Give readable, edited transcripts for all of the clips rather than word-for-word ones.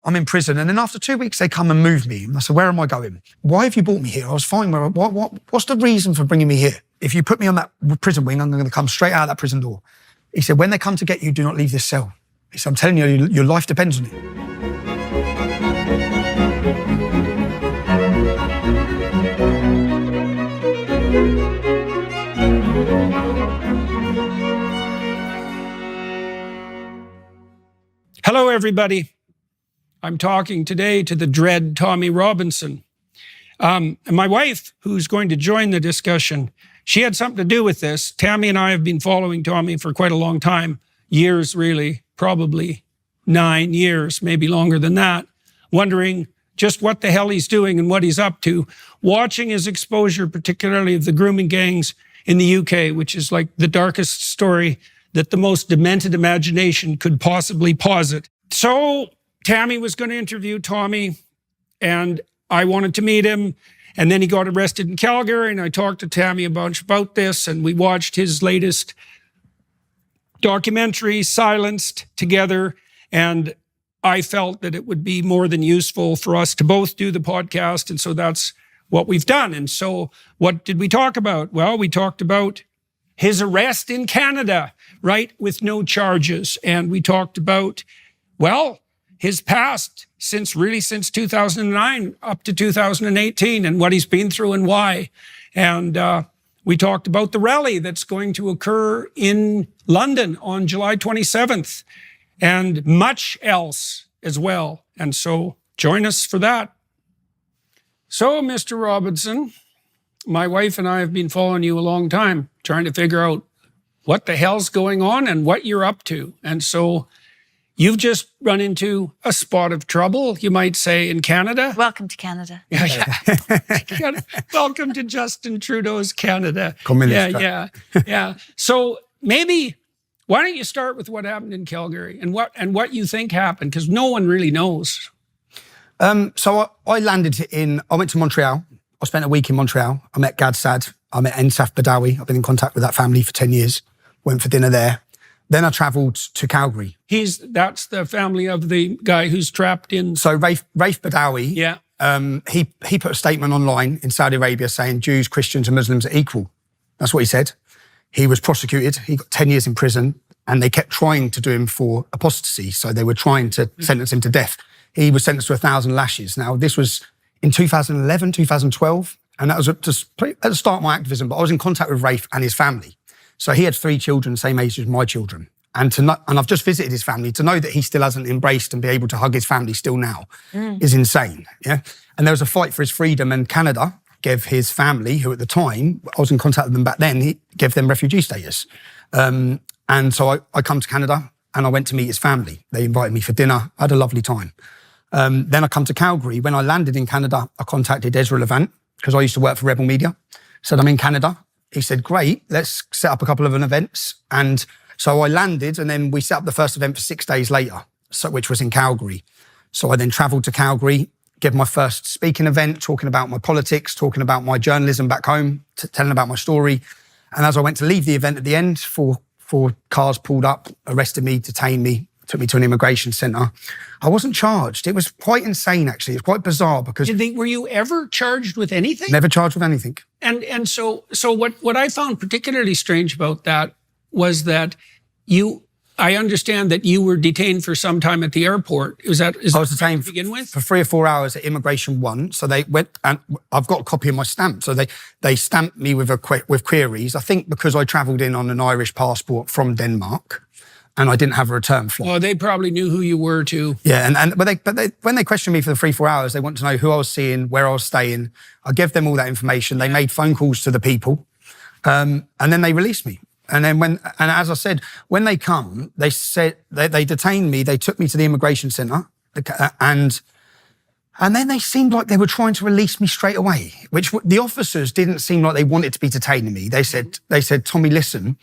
I'm in prison. And then after 2 weeks, they come and move me. And I said, where am I going? Why have you brought me here? I was fine. What's the reason for bringing me here? If you put me on that prison wing, I'm going to come straight out of that prison door. He said, when they come to get you, do not leave this cell. He said, I'm telling you, your life depends on it. Hello, everybody. I'm talking today to the dread Tommy Robinson. And my wife, who's going to join the discussion, she had something to do with this. Tammy and I have been following Tommy for quite a long time, years really, probably 9 years, maybe longer than that, wondering just what the hell he's doing and what he's up to, watching his exposure, particularly of the grooming gangs in the UK, which is like the darkest story that the most demented imagination could possibly posit. So Tammy was going to interview Tommy, and I wanted to meet him. And then he got arrested in Calgary, and I talked to Tammy a bunch about this, and we watched his latest documentary, Silenced, together. And I felt that it would be more than useful for us to both do the podcast. And so that's what we've done. And so what did we talk about? Well, we talked about his arrest in Canada, right, with no charges. And we talked about, well, his past since 2009 up to 2018 and what he's been through and why. And we talked about the rally that's going to occur in London on July 27th and much else as well. And so join us for that. So, Mr. Robinson, my wife and I have been following you a long time, trying to figure out what the hell's going on and what you're up to. And so you've just run into a spot of trouble, you might say, in Canada. Welcome to Canada. Yeah. Welcome to Justin Trudeau's Canada. Yeah. So maybe, why don't you start with what happened in Calgary and what you think happened? Because no one really knows. So I went to Montreal. I spent a week in Montreal. I met Gad Sad. I met Ensaf Badawi. I've been in contact with that family for 10 years. Went for dinner there. Then I travelled to Calgary. That's the family of the guy who's trapped in... So Raif Badawi, yeah. He put a statement online in Saudi Arabia saying Jews, Christians and Muslims are equal. That's what he said. He was prosecuted. He got 10 years in prison and they kept trying to do him for apostasy. So they were trying to sentence him to death. He was sentenced to 1,000 lashes. Now, this was in 2011, 2012. And that was at the start of my activism, but I was in contact with Raif and his family. So he had 3 children, same age as my children. And I've just visited his family. To know that he still hasn't embraced and be able to hug his family still now is insane. Yeah. And there was a fight for his freedom, and Canada gave his family, who at the time, I was in contact with them back then, he gave them refugee status. And so I come to Canada and I went to meet his family. They invited me for dinner. I had a lovely time. Then I come to Calgary. When I landed in Canada, I contacted Ezra Levant because I used to work for Rebel Media. Said, I'm in Canada. He said, great, let's set up a couple of events. And so I landed, and then we set up the first event for 6 days later, which was in Calgary. So I then travelled to Calgary, gave my first speaking event, talking about my politics, talking about my journalism back home, telling about my story. And as I went to leave the event at the end, four cars pulled up, arrested me, detained me, took me to an immigration centre. I wasn't charged. It was quite insane, actually. It's quite bizarre because... Were you ever charged with anything? Never charged with anything. And so what I found particularly strange about that was that I understand that you were detained for some time at the airport. I was detained to begin with? For 3 or 4 hours at Immigration 1. So they went, and I've got a copy of my stamp. So they stamped me with queries. I think because I travelled in on an Irish passport from Denmark, and I didn't have a return flight. Well, they probably knew who you were too. Yeah, but when they questioned me for the 3-4 hours, they wanted to know who I was seeing, where I was staying. I gave them all that information. They made phone calls to the people, and then they released me. And then as I said, when they come, they said they detained me. They took me to the immigration centre, and then they seemed like they were trying to release me straight away. Which the officers didn't seem like they wanted to be detaining me. They said, Tommy, listen.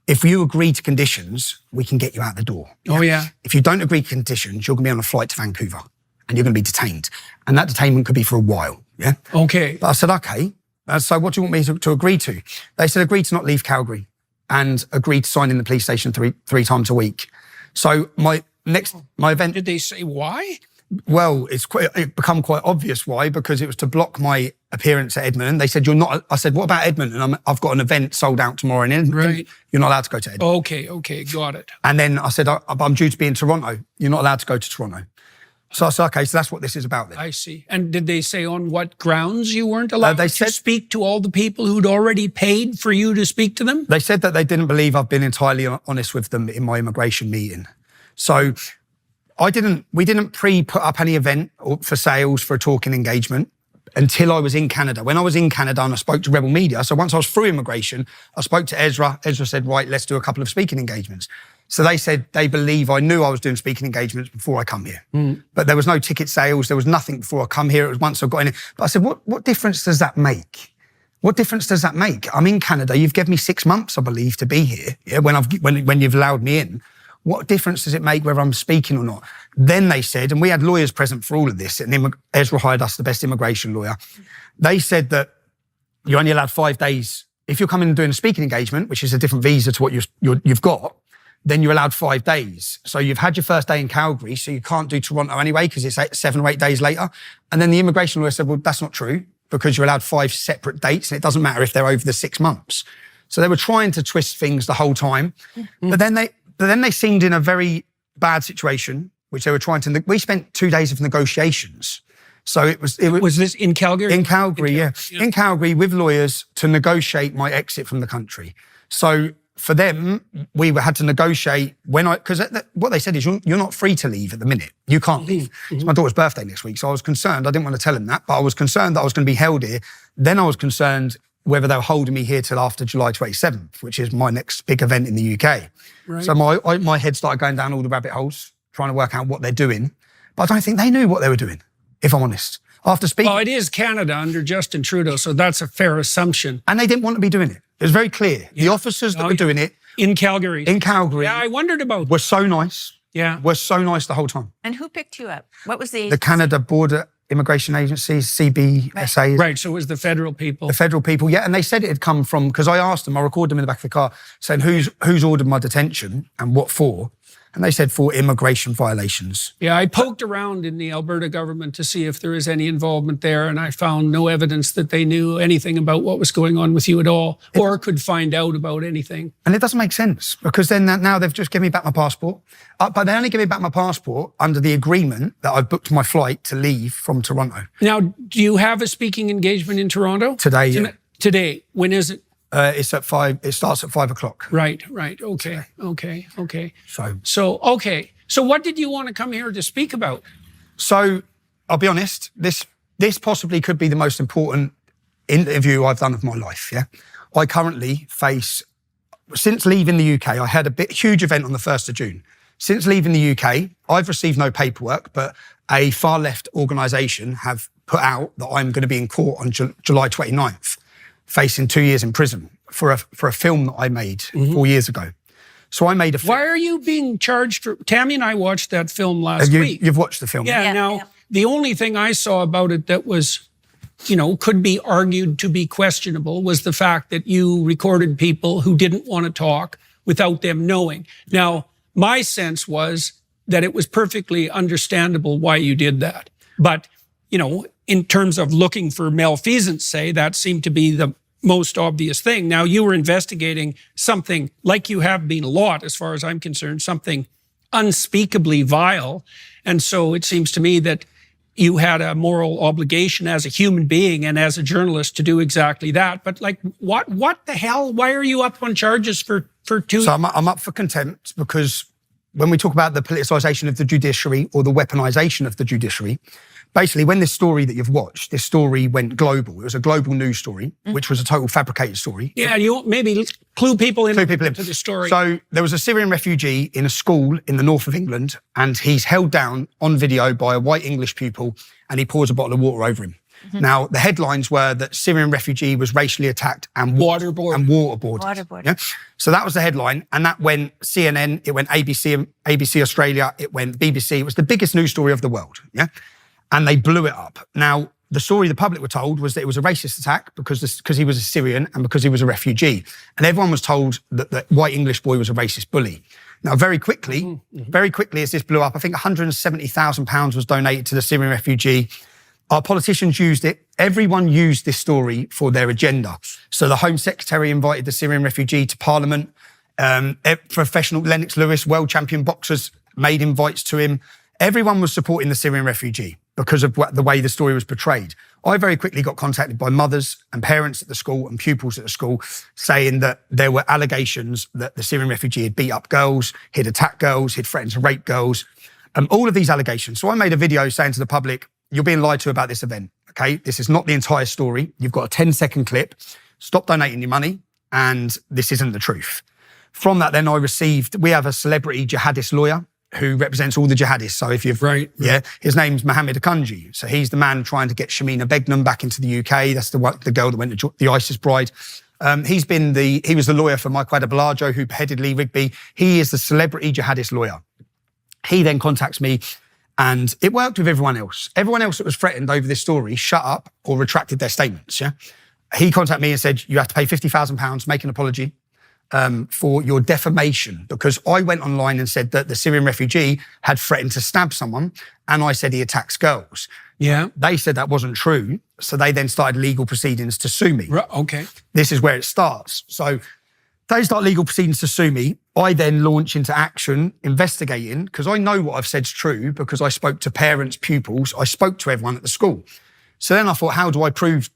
If you agree to conditions, we can get you out the door. Oh, yeah. If you don't agree to conditions, you're going to be on a flight to Vancouver and you're going to be detained. And that detainment could be for a while, yeah? Okay. But I said, okay. So what do you want me to agree to? They said, agree to not leave Calgary and agree to sign in the police station three times a week. So my event... Did they say why? Well, it become quite obvious why, because it was to block my appearance at Edmonton. They said, you're not, I said, what about Edmonton? I've got an event sold out tomorrow in Edmonton. Right. You're not allowed to go to Edmonton. Okay, got it. And then I said, I'm due to be in Toronto. You're not allowed to go to Toronto. So I said, okay, so that's what this is about then. I see. And did they say on what grounds you weren't allowed they to said, speak to all the people who'd already paid for you to speak to them? They said that they didn't believe I've been entirely honest with them in my immigration meeting. So we didn't put up any event for sales for a talking engagement until I was in Canada. When I was in Canada and I spoke to Rebel Media, so once I was through immigration, I spoke to Ezra. Ezra said, right, let's do a couple of speaking engagements. So they said they believe I knew I was doing speaking engagements before I come here. But there was no ticket sales. There was nothing before I come here. It was once I got in it. But I said, what difference does that make? What difference does that make? I'm in Canada. You've given me 6 months, I believe, to be here. Yeah, when you've allowed me in. What difference does it make whether I'm speaking or not? Then they said, and we had lawyers present for all of this, and Ezra hired us the best immigration lawyer. They said that you're only allowed 5 days. If you're coming and doing a speaking engagement, which is a different visa to what you've got, then you're allowed 5 days. So you've had your first day in Calgary, so you can't do Toronto anyway because it's 7 or 8 days later. And then the immigration lawyer said, well, that's not true because you're allowed 5 separate dates and it doesn't matter if they're over the 6 months. So they were trying to twist things the whole time. But then they seemed in a very bad situation, which they were trying to, we spent 2 days of negotiations. So it was this in Calgary? In Calgary, yeah. In Calgary with lawyers to negotiate my exit from the country. So for them, we had to negotiate because what they said is you're not free to leave at the minute. You can't leave. It's my daughter's birthday next week. So I was concerned. I didn't want to tell him that, but I was concerned that I was going to be held here. Then I was concerned whether they were holding me here till after July 27th, which is my next big event in the UK. Right. So my head started going down all the rabbit holes, trying to work out what they're doing. But I don't think they knew what they were doing, if I'm honest. After speaking... Well, it is Canada under Justin Trudeau, so that's a fair assumption. And they didn't want to be doing it. It was very clear. Yeah. The officers that were doing it... In Calgary. Yeah, I wondered about that. Were so nice. Yeah. Were so nice the whole time. And who picked you up? What was the agency? The Canada Border Immigration Agency, CBSA. Right, so it was the federal people. The federal people, yeah. And they said it had come from, because I asked them, I recorded them in the back of the car, saying who's ordered my detention and what for? And they said for immigration violations. Yeah, I poked around in the Alberta government to see if there is any involvement there, and I found no evidence that they knew anything about what was going on with you at all, or could find out about anything. And it doesn't make sense, because then now they've just given me back my passport. But they only give me back my passport under the agreement that I've booked my flight to leave from Toronto. Now, do you have a speaking engagement in Toronto? Today, yeah. Today. When is it? It's at 5. It starts at 5 o'clock. Right. Okay. So what did you want to come here to speak about? So I'll be honest, this possibly could be the most important interview I've done of my life, yeah? I currently face, since leaving the UK, I had a huge event on the 1st of June. Since leaving the UK, I've received no paperwork, but a far left organisation have put out that I'm going to be in court on July 29th. Facing 2 years in prison for a film that I made 4 years ago. So I made a film. Why are you being charged for... Tammy and I watched that film last week. You've watched the film? Yeah. The only thing I saw about it that was, could be argued to be questionable was the fact that you recorded people who didn't want to talk without them knowing. Now, my sense was that it was perfectly understandable why you did that. But, in terms of looking for malfeasance, say, that seemed to be the most obvious thing. Now, you were investigating something, like you have been a lot, as far as I'm concerned, something unspeakably vile. And so it seems to me that you had a moral obligation as a human being and as a journalist to do exactly that. But what the hell? Why are you up on charges for 2? So I'm up for contempt because when we talk about the politicisation of the judiciary or the weaponisation of the judiciary, basically, when this story that you've watched, this story went global. It was a global news story, which was a total fabricated story. Yeah, you maybe clue people into the story. So there was a Syrian refugee in a school in the north of England, and he's held down on video by a white English pupil, and he pours a bottle of water over him. Now, the headlines were that Syrian refugee was racially attacked and waterboarded. Yeah? So that was the headline, and that went CNN, it went ABC Australia, it went BBC. It was the biggest news story of the world. Yeah. And they blew it up. Now, the story the public were told was that it was a racist attack because he was a Syrian and because he was a refugee. And everyone was told that the white English boy was a racist bully. Now, very quickly as this blew up, I think £170,000 was donated to the Syrian refugee. Our politicians used it. Everyone used this story for their agenda. So the Home Secretary invited the Syrian refugee to Parliament. Professional Lennox Lewis, world champion boxers, made invites to him. Everyone was supporting the Syrian refugee because of the way the story was portrayed. I very quickly got contacted by mothers and parents at the school and pupils at the school saying that there were allegations that the Syrian refugee had beat up girls, he'd attacked girls, he'd threatened to rape girls, all of these allegations. So I made a video saying to the public, you're being lied to about this event, okay? This is not the entire story. You've got a 10-second clip. Stop donating your money, and this isn't the truth. From that, then we have a celebrity jihadist lawyer who represents all the jihadists. So if you've, his name's Mohammed Akunji. So he's the man trying to get Shamina Begum back into the UK. That's the girl that went to the ISIS bride. He was the lawyer for Michael Adebolajo, who beheaded Lee Rigby. He is the celebrity jihadist lawyer. He then contacts me, and it worked with everyone else. Everyone else that was threatened over this story shut up or retracted their statements, yeah? He contacted me and said, you have to pay £50,000, make an apology for your defamation, because I went online and said that the Syrian refugee had threatened to stab someone, and I said he attacks girls. Yeah. They said that wasn't true, so they then started legal proceedings to sue me. Okay. This is where it starts. So they start legal proceedings to sue me. I then launch into action, investigating, because I know what I've said's true, because I spoke to parents, pupils, I spoke to everyone at the school. So then I thought, how do I prove?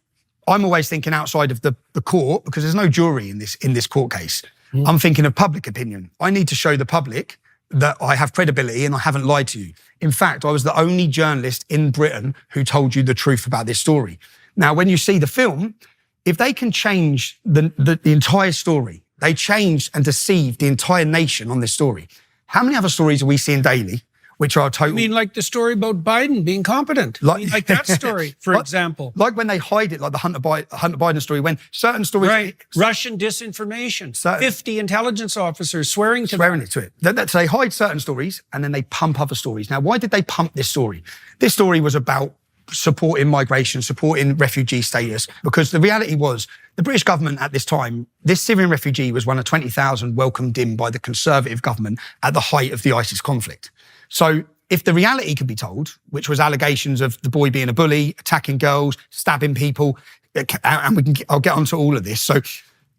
I'm always thinking outside of the court, because there's no jury in this court case. I'm thinking of public opinion. I need to show the public that I have credibility and I haven't lied to you. In fact, I was the only journalist in Britain who told you the truth about this story. Now, when you see the film, if they can change the entire story, they changed and deceived the entire nation on this story. How many other stories are we seeing daily, which are total... I mean, like the story about Biden being competent. Like that story, for example. Like when they hide it, like the Hunter Biden story, when certain stories... Right. Russian disinformation. 50 intelligence officers swearing to it. So they hide certain stories and then they pump other stories. Now, why did they pump this story? This story was about supporting migration, supporting refugee status, because the reality was the British government at this time, this Syrian refugee was one of 20,000 welcomed in by the Conservative government at the height of the ISIS conflict. So if the reality could be told, which was allegations of the boy being a bully, attacking girls, stabbing people, and I'll get onto all of this. So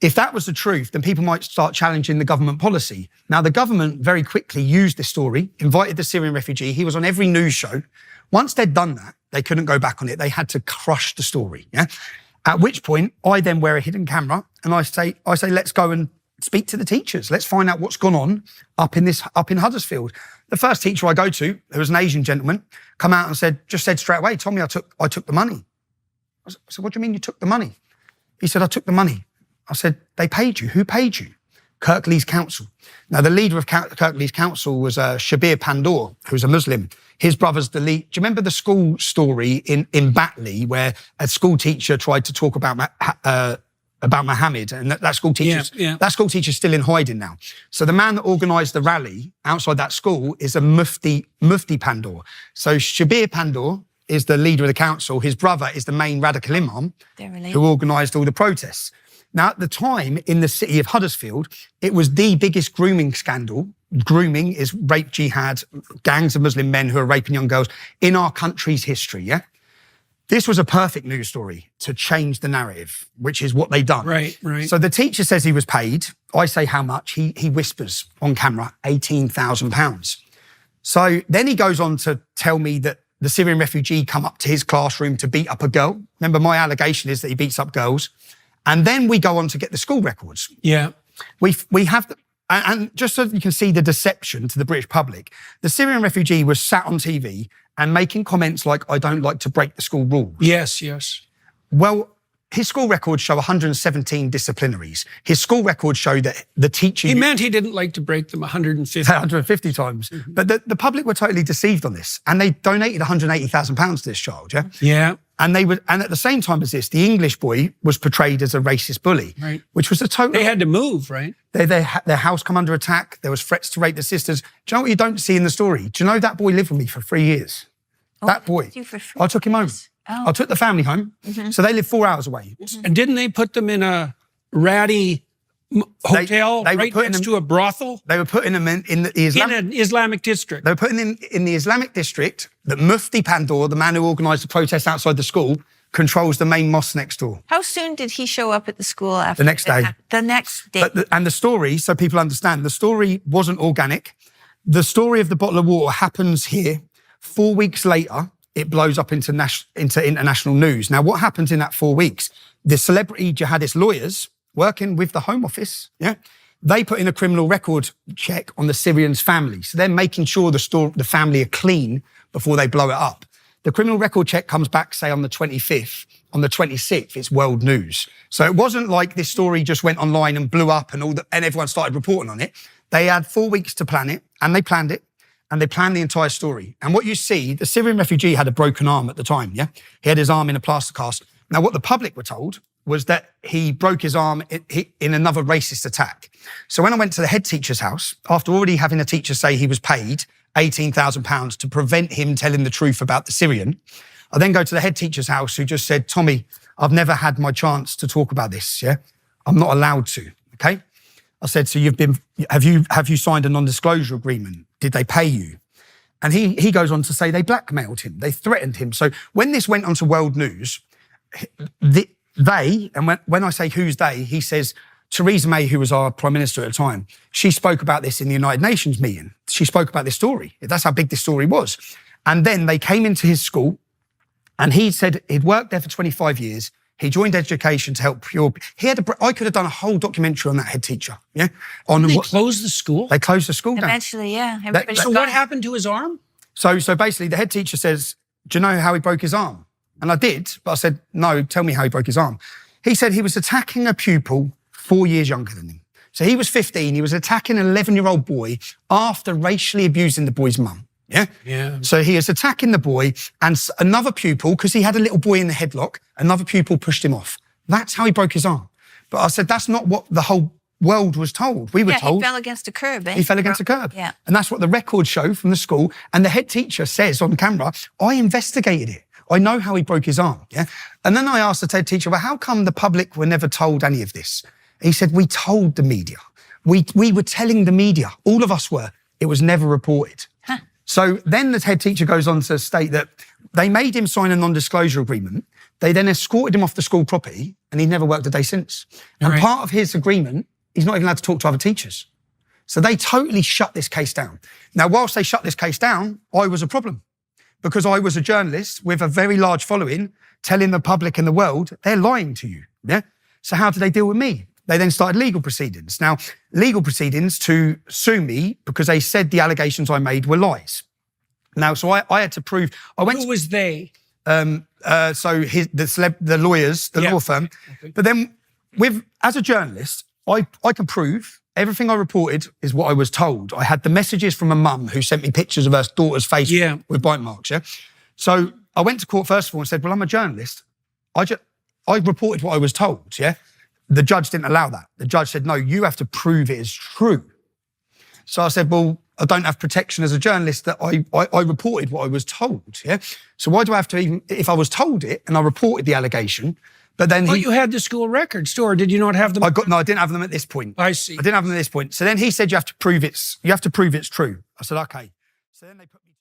if that was the truth, then people might start challenging the government policy. Now, the government very quickly used this story, invited the Syrian refugee. He was on every news show. Once they'd done that, they couldn't go back on it. They had to crush the story, yeah? At which point, I then wear a hidden camera and I say, let's go and speak to the teachers. Let's find out what's gone on up in Huddersfield. The first teacher I go to, who was an Asian gentleman, come out and said straight away, Tommy, I took the money. I said, what do you mean you took the money? He said, I took the money. I said, they paid you. Who paid you? Kirklees Council. Now, the leader of Kirklees Council was Shabir Pandor, who's a Muslim. His brother's the lead. Do you remember the school story in Batley where a school teacher tried to talk about Mohammed, and that school teacher's still in hiding now. So the man that organised the rally outside that school is a Mufti Pandor. So Shabir Pandor is the leader of the council. His brother is the main radical imam who organised all the protests. Now, at the time, in the city of Huddersfield, it was the biggest grooming scandal. Grooming is rape jihad, gangs of Muslim men who are raping young girls in our country's history, yeah? This was a perfect news story to change the narrative, which is what they done. Right. So the teacher says he was paid. I say how much. He whispers on camera, £18,000. So then he goes on to tell me that the Syrian refugee come up to his classroom to beat up a girl. Remember, my allegation is that he beats up girls. And then we go on to get the school records. Yeah. We have... And just so you can see the deception to the British public, the Syrian refugee was sat on TV and making comments like, I don't like to break the school rules. Yes. Well, his school records show 117 disciplinaries. His school records show that the teacher... He meant he didn't like to break them 150. 150 times. Mm-hmm. But the public were totally deceived on this. And they donated £180,000 to this child, yeah? Yeah. And at the same time as this, the English boy was portrayed as a racist bully, right? Which was a total... They had to move, right? Their house come under attack. There was threats to rape their sisters. Do you know what you don't see in the story? Do you know that boy lived with me for 3 years? That boy. I took him home. Oh. I took the family home. Mm-hmm. So they live 4 hours away. And didn't they put them in a ratty hotel they were right putting next them- to a brothel They were putting them in the in Islamic... an Islamic district. They were putting them in the Islamic district that Mufti Pandor, the man who organised the protest outside the school, controls the main mosque next door. How soon did he show up at the school after? The next day. The next day. And the story, so people understand, the story wasn't organic. The story of the bottle of water happens here. 4 weeks later, it blows up into international news. Now, what happens in that 4 weeks? The celebrity jihadist lawyers working with the Home Office, they put in a criminal record check on the Syrians' family. So they're making sure the family are clean before they blow it up. The criminal record check comes back, say, on the 25th. On the 26th, it's world news. So it wasn't like this story just went online and blew up and everyone started reporting on it. They had 4 weeks to plan it, and they planned it, and they planned the entire story. And what you see, the Syrian refugee had a broken arm at the time, He had his arm in a plaster cast. Now, what the public were told was that he broke his arm in another racist attack. So when I went to the head teacher's house, after already having a teacher say he was paid £18,000 to prevent him telling the truth about the Syrian, I then go to the head teacher's house who just said, Tommy, I've never had my chance to talk about this, I'm not allowed to, okay? I said, so have you signed a non-disclosure agreement? Did they pay you? And he goes on to say they blackmailed him, they threatened him. So when this went onto world news, when I say who's they, he says, Theresa May, who was our Prime Minister at the time, she spoke about this in the United Nations meeting. She spoke about this story. That's how big this story was. And then they came into his school and he said he'd worked there for 25 years. He joined education to help pure... I could have done a whole documentary on that head teacher, They closed the school? They closed the school down. Eventually, yeah. So what happened to his arm? So basically the head teacher says, do you know how he broke his arm? And I did, but I said, no, tell me how he broke his arm. He said he was attacking a pupil 4 years younger than him. So he was 15, he was attacking an 11-year-old boy after racially abusing the boy's mum. Yeah. So he is attacking the boy, and another pupil, because he had a little boy in the headlock, another pupil pushed him off. That's how he broke his arm. But I said, that's not what the whole world was told. We were told. He fell against a curb, He fell against a curb. Yeah. And that's what the records show from the school. And the head teacher says on camera, I investigated it. I know how he broke his arm. And then I asked the head teacher, well, how come the public were never told any of this? He said, we told the media. We were telling the media. All of us were. It was never reported. So then the head teacher goes on to state that they made him sign a non-disclosure agreement. They then escorted him off the school property and he never worked a day since. And part of his agreement, he's not even allowed to talk to other teachers. So they totally shut this case down. Now, whilst they shut this case down, I was a problem because I was a journalist with a very large following telling the public and the world, they're lying to you. So how did they deal with me? They then started legal proceedings. Now, legal proceedings to sue me because they said the allegations I made were lies. Now, so I had to prove... Who was they? The lawyers, the law firm. Okay. But then, as a journalist, I can prove everything I reported is what I was told. I had the messages from a mum who sent me pictures of her daughter's face with bite marks, So I went to court first of all and said, well, I'm a journalist. I reported what I was told, The judge didn't allow that. The judge said, no, you have to prove it is true. So I said, well, I don't have protection as a journalist that I reported what I was told, So why do I have to even, if I was told it and I reported the allegation, but then you had the school records, or did you not have them? No, I didn't have them at this point. I see. I didn't have them at this point. So then he said, you have to prove it's true. I said, okay. So then they put me...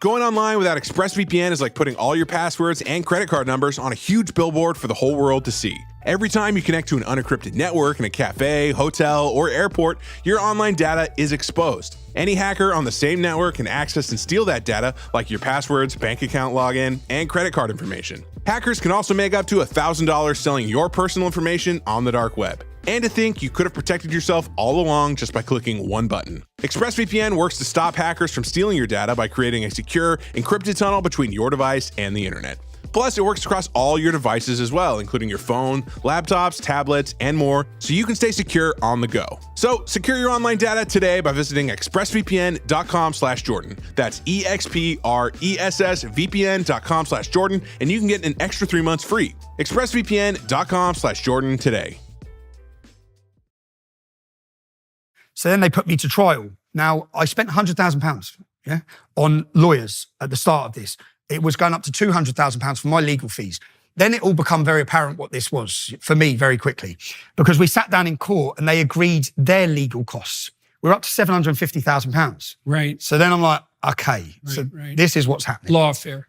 Going online without ExpressVPN is like putting all your passwords and credit card numbers on a huge billboard for the whole world to see. Every time you connect to an unencrypted network in a cafe, hotel, or airport, your online data is exposed. Any hacker on the same network can access and steal that data, like your passwords, bank account login, and credit card information. Hackers can also make up to $1,000 selling your personal information on the dark web. And to think you could have protected yourself all along just by clicking one button. ExpressVPN works to stop hackers from stealing your data by creating a secure, encrypted tunnel between your device and the internet. Plus, it works across all your devices as well, including your phone, laptops, tablets, and more, so you can stay secure on the go. So, secure your online data today by visiting expressvpn.com/Jordan. That's expressvpn.com/Jordan, and you can get an extra 3 months free. expressvpn.com/Jordan today. So then they put me to trial. Now, I spent £100,000 on lawyers at the start of this. It was going up to £200,000 for my legal fees. then it all become very apparent what this was for me very quickly, because we sat down in court and they agreed their legal costs. We're up to £750,000. Right. So then I'm like, okay, this is what's happening. Lawfare.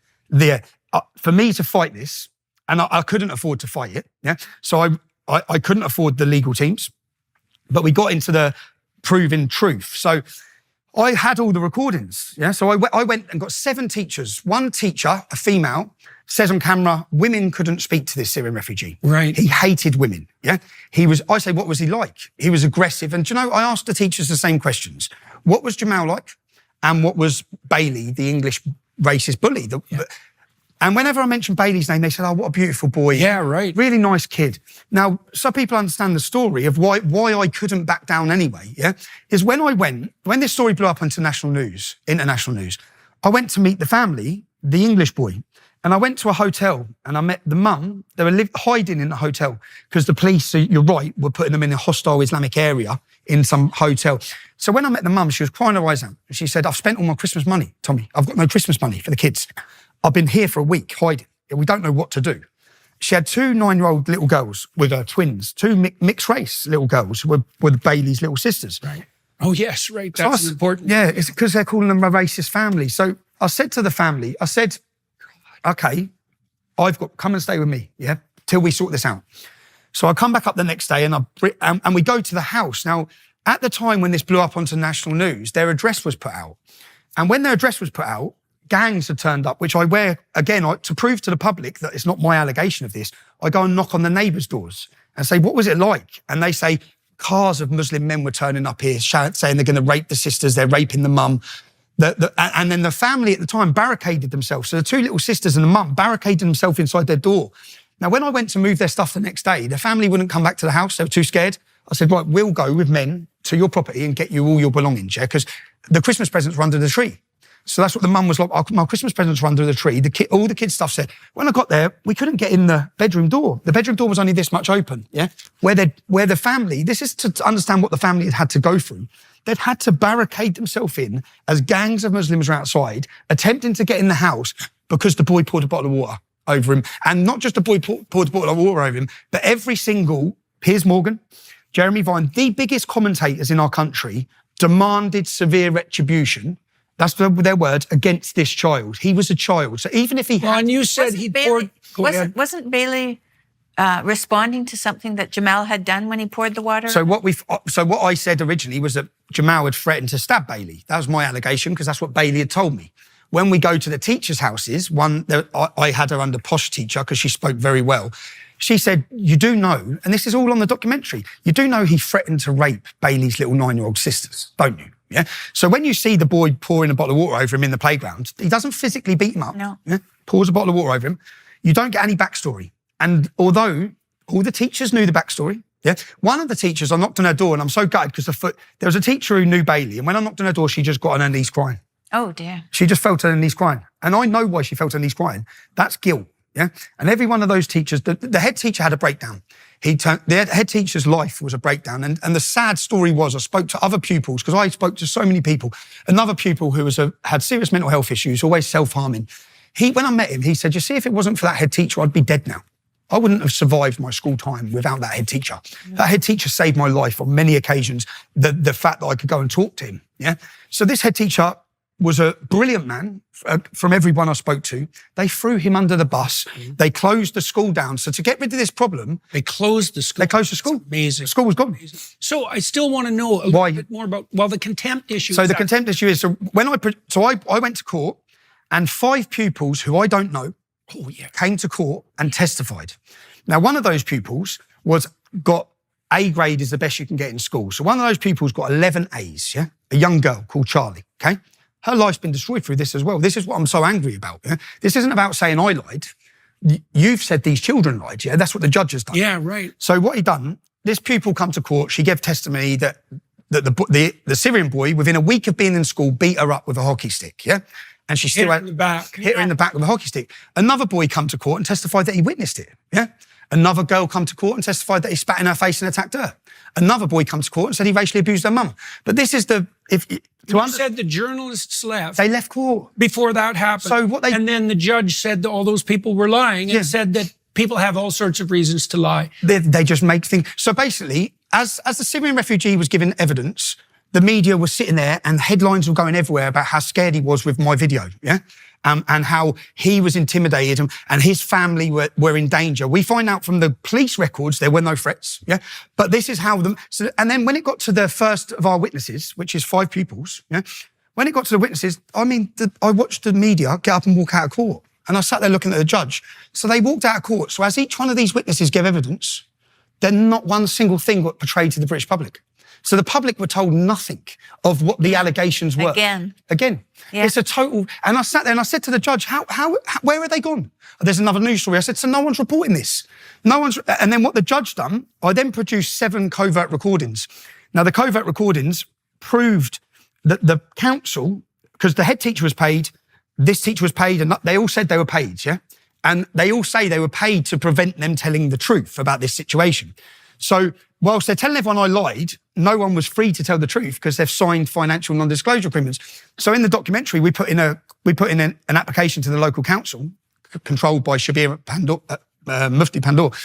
For me to fight this, and I couldn't afford to fight it, yeah. So I couldn't afford the legal teams, but we got into the proving truth. So I had all the recordings, yeah. So I went and got 7 teachers. One teacher, a female, says on camera, women couldn't speak to this Syrian refugee. Right. He hated women, yeah. I say, what was he like? He was aggressive. And do you know, I asked the teachers the same questions. What was Jamal like? And what was Bailey, the English racist bully? And whenever I mentioned Bailey's name, they said, oh, what a beautiful boy. Yeah, right. Really nice kid. Now, so people understand the story of why I couldn't back down anyway, yeah, is when this story blew up onto international news, I went to meet the family, the English boy, and I went to a hotel and I met the mum. They were hiding in the hotel because the police, so you're right, were putting them in a hostile Islamic area in some hotel. So when I met the mum, she was crying her eyes out. She said, I've spent all my Christmas money, Tommy. I've got no Christmas money for the kids. I've been here for a week hiding. We don't know what to do. She had 2 9-year-old little girls with her twins, 2 mixed race little girls who were Bailey's little sisters. Right. Oh, yes, right. That's important. Yeah, it's because they're calling them a racist family. So I said to the family, I said, okay, come and stay with me, yeah, till we sort this out. So I come back up the next day and we go to the house. Now, at the time when this blew up onto national news, their address was put out. And when their address was put out, gangs had turned up, which I wear, again, to prove to the public that it's not my allegation of this, I go and knock on the neighbours' doors and say, what was it like? And they say, cars of Muslim men were turning up here, saying they're going to rape the sisters, they're raping the mum. And then the family at the time barricaded themselves. So the 2 little sisters and the mum barricaded themselves inside their door. Now, when I went to move their stuff the next day, the family wouldn't come back to the house. They were too scared. I said, right, we'll go with men to your property and get you all your belongings, yeah? Because the Christmas presents were under the tree. So that's what the mum was like. My Christmas presents were under the tree. All the kids' stuff said. When I got there, we couldn't get in the bedroom door. The bedroom door was only this much open, yeah? Where the family, this is to understand what the family had to go through. They'd had to barricade themselves in as gangs of Muslims were outside, attempting to get in the house because the boy poured a bottle of water over him. And not just the boy poured a bottle of water over him, but every single, Piers Morgan, Jeremy Vine, the biggest commentators in our country, demanded severe retribution. That's their word, against this child. He was a child. So even if he had... and you said he poured... Wasn't Bailey responding to something that Jamal had done when he poured the water? So what I said originally was that Jamal had threatened to stab Bailey. That was my allegation, because that's what Bailey had told me. When we go to the teachers' houses, I had her under posh teacher because she spoke very well. She said, you do know, and this is all on the documentary, you do know he threatened to rape Bailey's little 9-year-old sisters, don't you? Yeah. So when you see the boy pouring a bottle of water over him in the playground, he doesn't physically beat him up. No. Yeah? Pours a bottle of water over him. You don't get any backstory. And although all the teachers knew the backstory, yeah, one of the teachers, I knocked on her door and I'm so gutted because there was a teacher who knew Bailey, and when I knocked on her door, she just got on her knees crying. Oh, dear. She just fell to her knees crying. And I know why she fell to her knees crying. That's guilt. Yeah. And every one of those teachers, the head teacher had a breakdown. The head teacher's life was a breakdown. And the sad story was, I spoke to other pupils, because I spoke to so many people. Another pupil who had serious mental health issues, always self-harming. When I met him, he said, you see, if it wasn't for that head teacher, I'd be dead now. I wouldn't have survived my school time without that head teacher. Yeah. That head teacher saved my life on many occasions, the fact that I could go and talk to him. Yeah. So this head teacher was a brilliant man from everyone I spoke to. They threw him under the bus. Mm-hmm. They closed the school down. So to get rid of this problem... They closed the school. That's amazing. The school was gone. Amazing. So I still want to know a little bit more about, the contempt issue. So the contempt issue is, I went to court, and 5 pupils who I don't know came to court and testified. Now, one of those pupils got A grade is the best you can get in school. So one of those pupils got 11 A's, yeah? A young girl called Charlie, okay? Her life's been destroyed through this as well. This is what I'm so angry about. Yeah? This isn't about saying I lied. You've said these children lied, yeah? That's what the judge has done. Yeah, right. So what he done, this pupil come to court, she gave testimony that the Syrian boy, within a week of being in school, beat her up with a hockey stick, yeah? And she still hit her in the back with a hockey stick. Another boy come to court and testified that he witnessed it, yeah? Another girl come to court and testified that he spat in her face and attacked her. Another boy come to court and said he racially abused her mum. But this is you said the journalists left. They left court. Before that happened. So and then the judge said that all those people were lying and said that people have all sorts of reasons to lie. They just make things. So basically, as the Syrian refugee was given evidence, the media was sitting there and headlines were going everywhere about how scared he was with my video, yeah? And how he was intimidated and his family were in danger. We find out from the police records there were no threats, yeah? But this is how and then when it got to the first of our witnesses, which is 5 pupils, yeah? When it got to the witnesses, I mean, I watched the media get up and walk out of court. And I sat there looking at the judge. So they walked out of court. So as each one of these witnesses gave evidence, then not one single thing got portrayed to the British public. So the public were told nothing of what the allegations were. Again. Yeah. It's a total, and I sat there and I said to the judge, where are they gone? There's another news story. I said, so no one's reporting this. And then what the judge done, I then produced 7 covert recordings. Now the covert recordings proved that the council, because the head teacher was paid, this teacher was paid, and they all said they were paid, yeah? And they all say they were paid to prevent them telling the truth about this situation. So whilst they're telling everyone I lied, no one was free to tell the truth because they've signed financial non-disclosure agreements. So in the documentary, we put in an application to the local council, controlled by Shabir Mufti Pandor,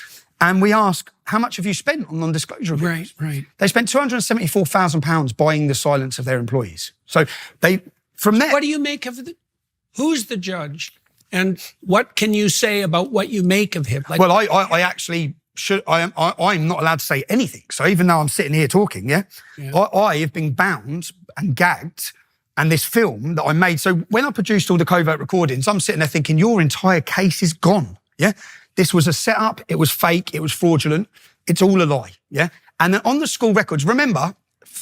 and we ask, how much have you spent on non-disclosure agreements? Right. They spent £274,000 buying the silence of their employees. So from there... What do you make of who's the judge? And what can you say about what you make of him? Well, I actually... I'm not allowed to say anything. So even though I'm sitting here talking, I have been bound and gagged, and this film that I made. So when I produced all the covert recordings, I'm sitting there thinking, your entire case is gone. Yeah, this was a setup. It was fake. It was fraudulent. It's all a lie. Yeah, and then on the school records, remember,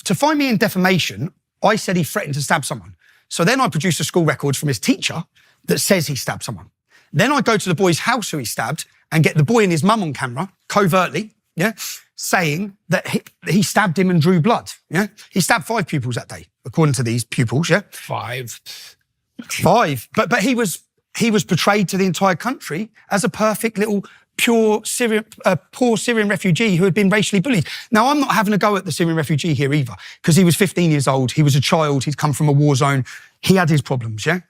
to find me in defamation, I said he threatened to stab someone. So then I produced the school records from his teacher that says he stabbed someone. Then I go to the boy's house who he stabbed and get the boy and his mum on camera, covertly, yeah, saying that he stabbed him and drew blood, yeah? He stabbed 5 pupils that day, according to these pupils, yeah? 5. But he was portrayed to the entire country as a perfect little poor Syrian refugee who had been racially bullied. Now, I'm not having a go at the Syrian refugee here either, because he was 15 years old, he was a child, he'd come from a war zone, he had his problems, yeah?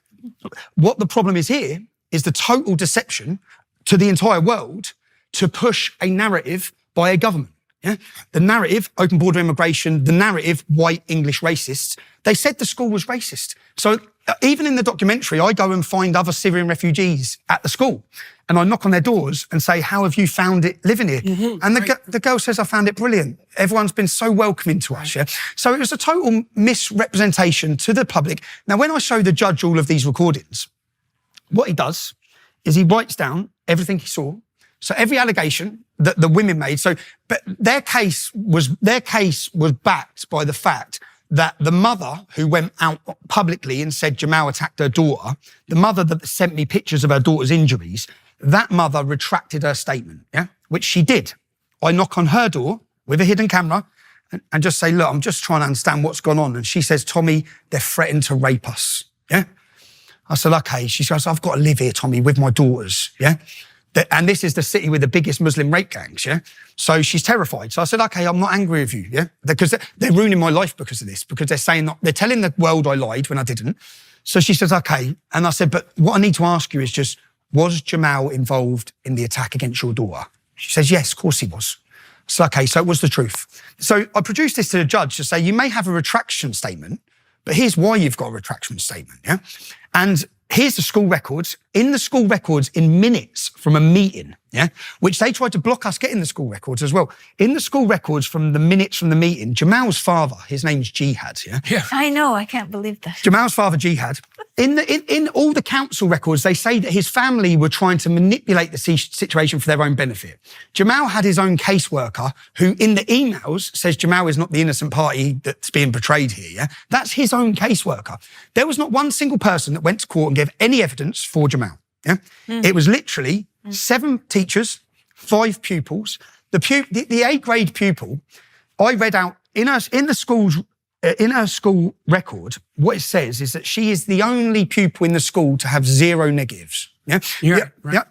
What the problem is here is the total deception to the entire world to push a narrative by a government. Yeah, the narrative, open border immigration, the narrative, white English racists, they said the school was racist. So even in the documentary, I go and find other Syrian refugees at the school and I knock on their doors and say, how have you found it living here? Mm-hmm, and the girl says, I found it brilliant. Everyone's been so welcoming to us. Yeah. So it was a total misrepresentation to the public. Now, when I show the judge all of these recordings, what he does is he writes down everything he saw. So every allegation that the women made, but their case was backed by the fact that the mother who went out publicly and said Jamal attacked her daughter, the mother that sent me pictures of her daughter's injuries, that mother retracted her statement, yeah, which she did. I knock on her door with a hidden camera and just say, look, I'm just trying to understand what's gone on. And she says, Tommy, they're threatened to rape us, yeah? I said, okay. She goes, I've got to live here, Tommy, with my daughters, yeah? And this is the city with the biggest Muslim rape gangs, yeah? So she's terrified. So I said, okay, I'm not angry with you, yeah? Because they're ruining my life because of this, because they're telling the world I lied when I didn't. So she says, okay. And I said, but what I need to ask you is just, was Jamal involved in the attack against your daughter? She says, yes, of course he was. So, okay, so it was the truth. So I produced this to the judge to say, you may have a retraction statement, but here's why you've got a retraction statement, yeah? And here's the school records. In the school records, in minutes from a meeting, yeah, which they tried to block us getting the school records as well. In the school records from the minutes from the meeting, Jamal's father, his name's Jihad, yeah? Yeah. I know, I can't believe that. Jamal's father, Jihad. In all the council records, they say that his family were trying to manipulate the situation for their own benefit. Jamal had his own caseworker who, in the emails, says Jamal is not the innocent party that's being portrayed here, yeah? That's his own caseworker. There was not one single person that went to court and gave any evidence for Jamal, yeah? It was literally 7 teachers, 5 pupils. The A-grade pupil, I read out in her school record, what it says is that she is the only pupil in the school to have 0 negatives. Yeah? Right. Yeah.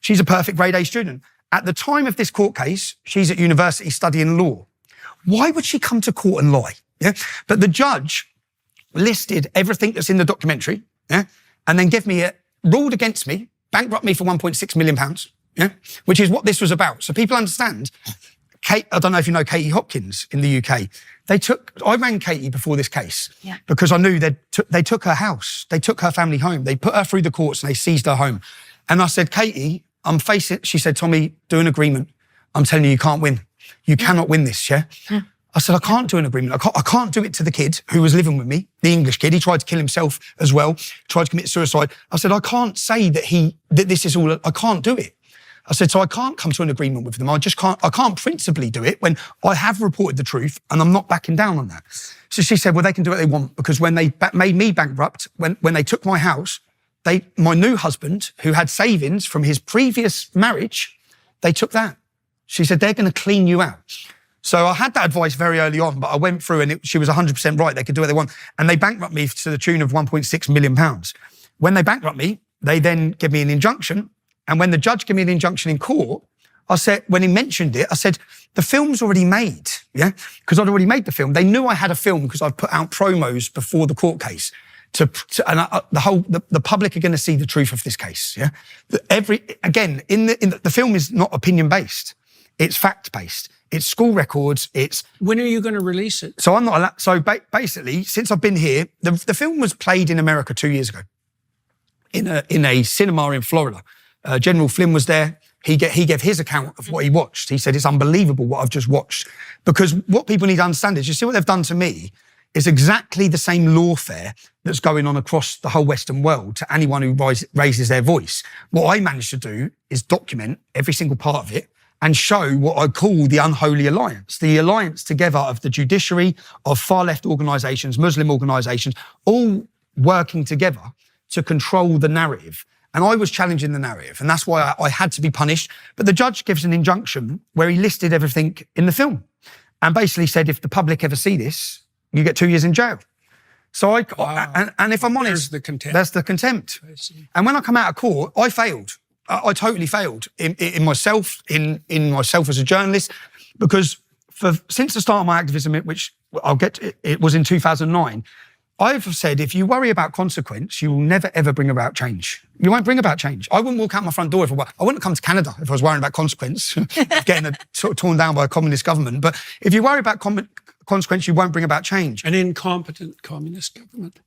She's a perfect grade A student. At the time of this court case, she's at university studying law. Why would she come to court and lie? Yeah. But the judge listed everything that's in the documentary, yeah, and then ruled against me, bankrupt me for £1.6 million, yeah? Which is what this was about. So people understand. Kate, I don't know if you know Katie Hopkins in the UK. I rang Katie before this case because I knew they took her house. They took her family home. They put her through the courts and they seized her home. And I said, Katie, she said, Tommy, do an agreement. I'm telling you, you can't win. You cannot win this, yeah? I said, I can't do an agreement. I can't do it to the kid who was living with me, the English kid. He tried to kill himself as well, tried to commit suicide. I said, I can't say that this is all, I can't do it. I said, so I can't come to an agreement with them. I can't principally do it when I have reported the truth and I'm not backing down on that. So she said, well, they can do what they want because when they made me bankrupt, when they took my house, my new husband, who had savings from his previous marriage, they took that. She said, they're going to clean you out. So I had that advice very early on, but I went through and she was 100% right. They could do what they want. And they bankrupt me to the tune of £1.6 million. When they bankrupt me, they then give me an injunction. And when the judge gave me an injunction in court, I said, when he mentioned it, I said, the film's already made, yeah? Because I'd already made the film. They knew I had a film because I'd put out promos before the court case. The public are going to see the truth of this case, yeah? The film is not opinion-based. It's fact-based. It's school records. When are you going to release it? So I'm not allowed. So basically, since I've been here, the film was played in America 2 years ago in a cinema in Florida. General Flynn was there. He gave his account of what he watched. He said, it's unbelievable what I've just watched. Because what people need to understand is, you see what they've done to me is exactly the same lawfare that's going on across the whole Western world to anyone who raises their voice. What I managed to do is document every single part of it and show what I call the unholy alliance, the alliance together of the judiciary, of far-left organisations, Muslim organisations, all working together to control the narrative. And I was challenging the narrative, and that's why I had to be punished. But the judge gives an injunction where he listed everything in the film and basically said, if the public ever see this, you get 2 years in jail. So and if I'm honest, that's the contempt. And when I come out of court, I failed. I totally failed in myself as a journalist, because since the start of my activism, which it was in 2009, I've said, if you worry about consequence, you will never, ever bring about change. You won't bring about change. I wouldn't walk out my front door I wouldn't come to Canada if I was worrying about consequence, getting sort of torn down by a communist government. But if you worry about consequence, you won't bring about change. An incompetent communist government.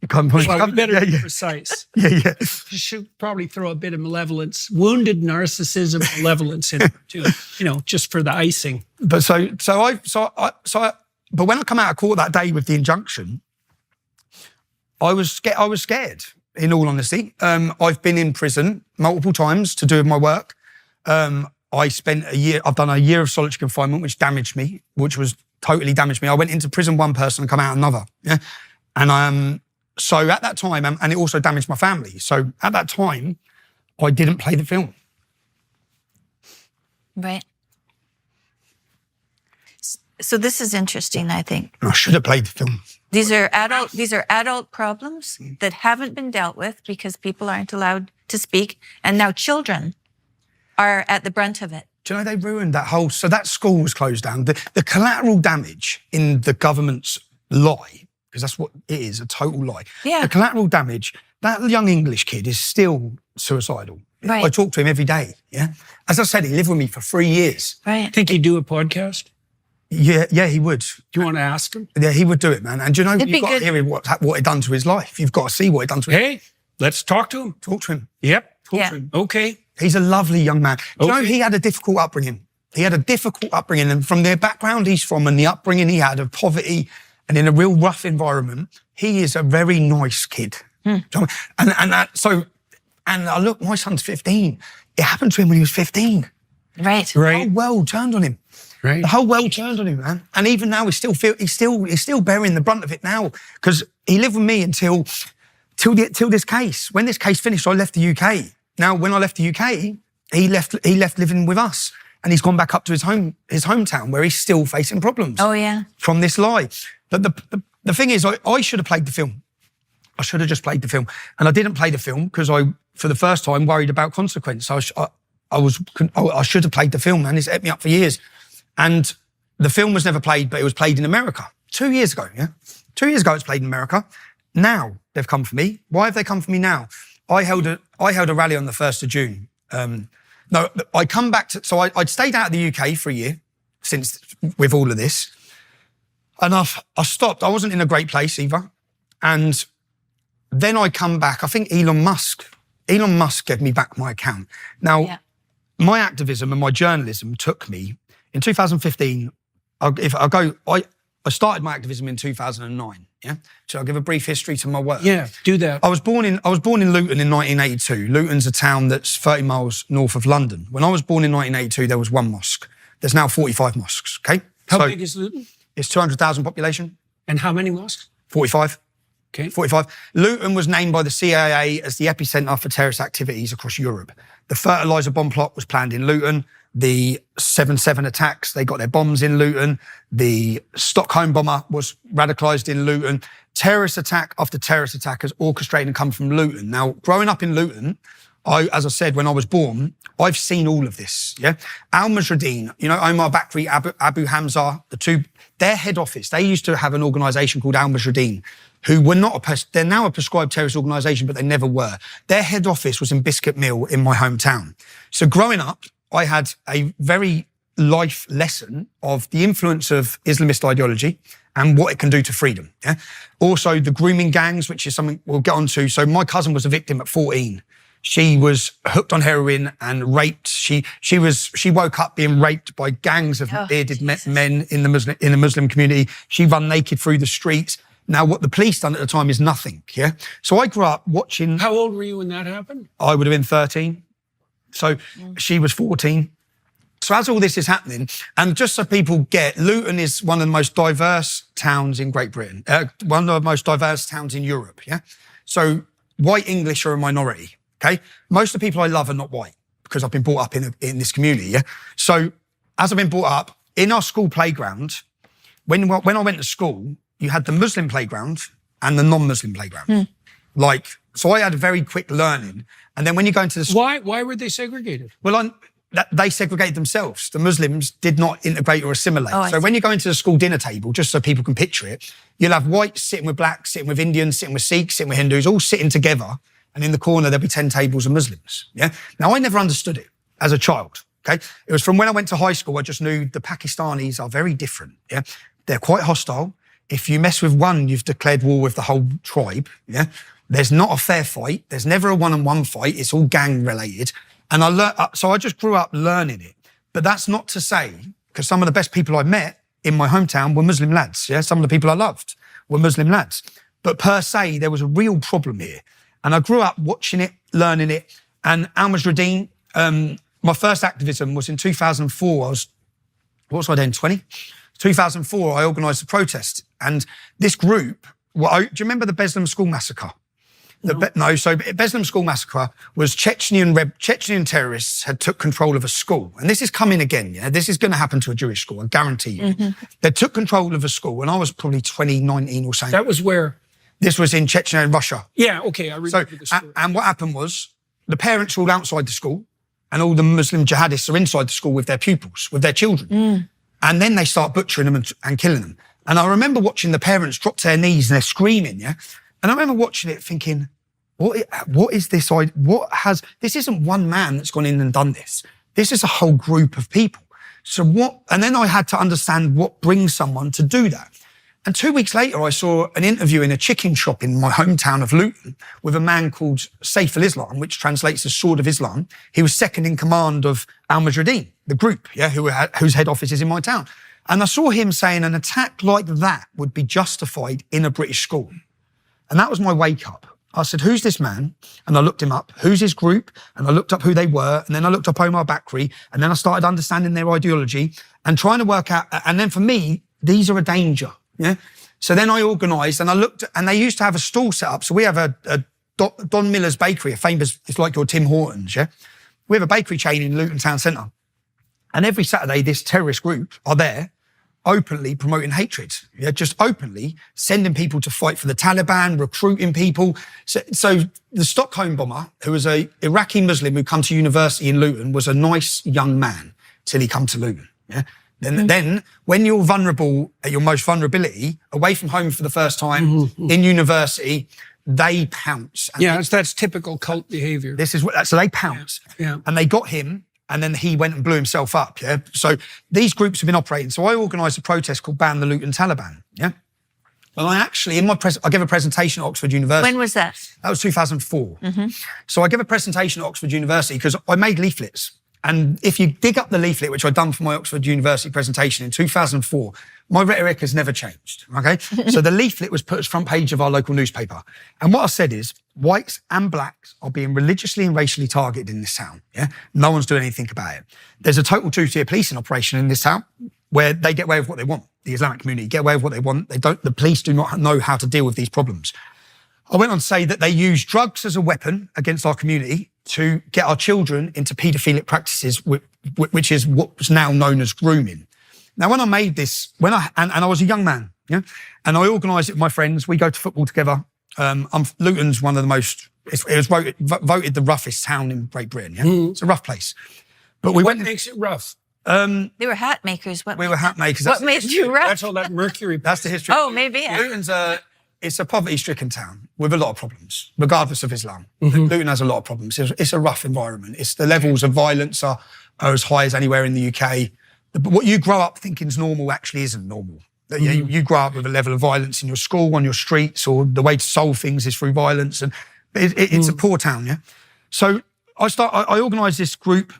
Well, better be precise. Yeah. You should probably throw a bit of malevolence, wounded narcissism, malevolence in it too, just for the icing. But but when I come out of court that day with the injunction, I was scared, in all honesty. I've been in prison multiple times to do with my work. I've done a year of solitary confinement, which totally damaged me. I went into prison one person and come out another. Yeah. And so at that time, and it also damaged my family. So at that time, I didn't play the film. Right. So this is interesting, I think. I should have played the film. These are adult problems that haven't been dealt with because people aren't allowed to speak, and now children are at the brunt of it. Do you know, they ruined that whole... So that school was closed down. The collateral damage in the government's lie, because that's what it is, a total lie. Yeah. The collateral damage, that young English kid is still suicidal. Right. I talk to him every day, yeah? As I said, he lived with me for 3 years. Right. Think he'd do a podcast? Yeah, he would. Do you want to ask him? Yeah, he would do it, man. And do you know, you've got to hear what it done to his life. You've got to see what it done to him. Hey, let's talk to him. Talk to him. Yep. Yeah. Talk to him. Okay. He's a lovely young man. Do you know, he had a difficult upbringing. And from the background he's from and the upbringing he had of poverty and in a real rough environment, he is a very nice kid. And look, my son's 15. It happened to him when he was 15. Right. The whole world turned on him. Right. The whole world turned on him, man. And even now, he's still bearing the brunt of it now, because he lived with me until this case. When this case finished, I left the UK. Now, when I left the UK, he left living with us, and he's gone back up to his hometown where he's still facing problems. Oh yeah. From this lie. But the thing is, I should have played the film. I should have just played the film, and I didn't play the film because I, for the first time, worried about consequence. I should have played the film, man. It's ate me up for years. And the film was never played, but it was played in America 2 years ago, yeah? 2 years ago it's played in America. Now they've come for me. Why have they come for me now? I held a rally on the 1st of June No, I come back to, so I'd stayed out of the UK for a year since, with all of this. And I stopped. I wasn't in a great place either. And then I come back. I think Elon Musk gave me back my account. Now, my activism and my journalism took me, in 2015, I started my activism in 2009. Yeah, so I'll give a brief history to my work. Yeah, do that. I was born in Luton in 1982. Luton's a town that's 30 miles north of London. When I was born in 1982, there was one mosque. There's now 45 mosques. Okay. How big is Luton? It's 200,000 population. And how many mosques? 45. Okay. 45. Luton was named by the CIA as the epicenter for terrorist activities across Europe. The fertilizer bomb plot was planned in Luton. The 7/7 attacks, they got their bombs in Luton. The Stockholm bomber was radicalised in Luton. Terrorist attack after terrorist attack has orchestrated and come from Luton. Now, growing up in Luton, as I said, when I was born, I've seen all of this, yeah? Al-Mujahideen, Omar Bakri, Abu Hamza, their head office, they used to have an organisation called Al-Mujahideen, who were they're now a prescribed terrorist organisation, but they never were. Their head office was in Biscuit Mill in my hometown. So growing up, I had a very life lesson of the influence of Islamist ideology and what it can do to freedom. Yeah? Also, the grooming gangs, which is something we'll get onto. So my cousin was a victim at 14. She was hooked on heroin and raped. She woke up being raped by gangs of bearded men in the Muslim community. She ran naked through the streets. Now, what the police done at the time is nothing. Yeah. So I grew up watching. How old were you when that happened? I would have been 13. So she was 14. So as all this is happening, and just so people get, Luton is one of the most diverse towns in Great Britain, one of the most diverse towns in Europe, yeah? So white English are a minority, okay? Most of the people I love are not white because I've been brought up in this community, yeah? So as I've been brought up, in our school playground, when I went to school, you had the Muslim playground and the non-Muslim playground. So I had a very quick learning. And then when you go into the school... Why were they segregated? Well, they segregated themselves. The Muslims did not integrate or assimilate. So when you go into the school dinner table, just so people can picture it, you'll have whites sitting with blacks, sitting with Indians, sitting with Sikhs, sitting with Hindus, all sitting together. And in the corner, there'll be 10 tables of Muslims. Yeah. Now, I never understood it as a child. Okay. It was from when I went to high school, I just knew the Pakistanis are very different. Yeah. They're quite hostile. If you mess with one, you've declared war with the whole tribe. Yeah. There's not a fair fight. There's never a one-on-one fight. It's all gang related. And so I just grew up learning it. But that's not to say, because some of the best people I met in my hometown were Muslim lads. Yeah, some of the people I loved were Muslim lads. But per se, there was a real problem here. And I grew up watching it, learning it. And Al-Mujahideen, my first activism was in 2004. What was I then, 20? 2004, I organised a protest. And this group, do you remember the Beslan school massacre? So Beslan school massacre was Chechenian terrorists had took control of a school. And this is coming again, yeah? This is going to happen to a Jewish school, I guarantee you. Mm-hmm. They took control of a school, and I was probably 2019 or something. That was where? This was in Chechnya, Russia. Yeah, okay, I remember the story. And what happened was, the parents were all outside the school, and all the Muslim jihadists are inside the school with their pupils, with their children. Mm. And then they start butchering them and killing them. And I remember watching the parents drop to their knees and they're screaming, yeah? And I remember watching it thinking, what is this? This isn't one man that's gone in and done this. This is a whole group of people. So and then I had to understand what brings someone to do that. And 2 weeks later, I saw an interview in a chicken shop in my hometown of Luton with a man called Saif al-Islam, which translates as Sword of Islam. He was second in command of Al-Mujahideen, the group, yeah, whose head office is in my town. And I saw him saying an attack like that would be justified in a British school. And that was my wake up. I said, who's this man? And I looked him up. Who's his group? And I looked up who they were. And then I looked up Omar Bakri. And then I started understanding their ideology and trying to work out. And then for me, these are a danger. Yeah. So then I organised and I looked, and they used to have a stall set up. So we have a Don Miller's Bakery, a famous, it's like your Tim Hortons. Yeah. We have a bakery chain in Luton Town Centre. And every Saturday, this terrorist group are there, openly promoting hatred, yeah, just openly sending people to fight for the Taliban, recruiting people. So the Stockholm bomber, who was an Iraqi Muslim who come to university in Luton, was a nice young man till he come to Luton. Yeah. Then when you're vulnerable at your most vulnerability, away from home for the first time, in university, they pounce. And that's typical cult behaviour. This is so they pounce. Yeah. And they got him. and then he went and blew himself up, yeah? So these groups have been operating. So I organised a protest called Ban the Luton Taliban, yeah? And I actually, I gave a presentation at Oxford University. When was that? That was 2004. So I gave a presentation at Oxford University because I made leaflets. And if you dig up the leaflet, which I'd done for my Oxford University presentation in 2004, my rhetoric has never changed, okay? So the leaflet was put as front page of our local newspaper. And what I said is, whites and blacks are being religiously and racially targeted in this town, yeah? No one's doing anything about it. There's a total two-tier policing operation in this town where they get away with what they want. The Islamic community get away with what they want. The police do not know how to deal with these problems. I went on to say that they use drugs as a weapon against our community to get our children into paedophilic practices, which is what's now known as grooming. Now, when I made this, and I was a young man, yeah, and I organised it with my friends. We go to football together. Luton's one of the most. It was voted the roughest town in Great Britain. Yeah, It's a rough place. But What makes it rough? They were hat makers. We were hat makers. What made you rough? That's all that mercury. That's the history. Oh, maybe. Yeah. Luton's it's a poverty-stricken town with a lot of problems, regardless of Islam. Luton has a lot of problems. It's a rough environment. The levels of violence are as high as anywhere in the UK. But what you grow up thinking is normal actually isn't normal. You grow up with a level of violence in your school, on your streets, or the way to solve things is through violence. And it's a poor town, yeah? So I organised this group.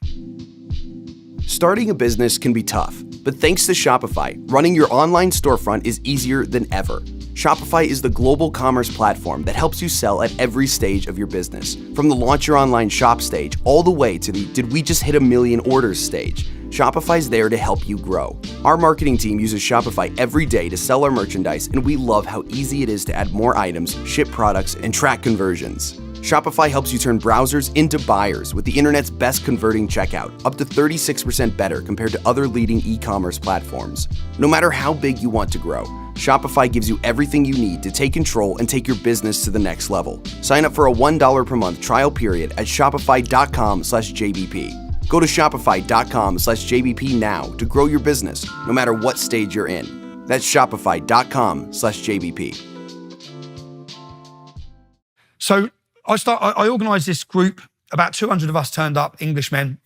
Starting a business can be tough, but thanks to Shopify, running your online storefront is easier than ever. Shopify is the global commerce platform that helps you sell at every stage of your business, from the launch your online shop stage all the way to the did we just hit 1 million orders stage. Shopify's there to help you grow. Our marketing team uses Shopify every day to sell our merchandise, and we love how easy it is to add more items, ship products, and track conversions. Shopify helps you turn browsers into buyers with the internet's best converting checkout, up to 36% better compared to other leading e-commerce platforms. No matter how big you want to grow, Shopify gives you everything you need to take control and take your business to the next level. Sign up for a $1 per month trial period at shopify.com/JBP. Go to shopify.com/JBP now to grow your business, no matter what stage you're in. That's shopify.com/JBP. So I organised this group. About 200 of us turned up, Englishmen,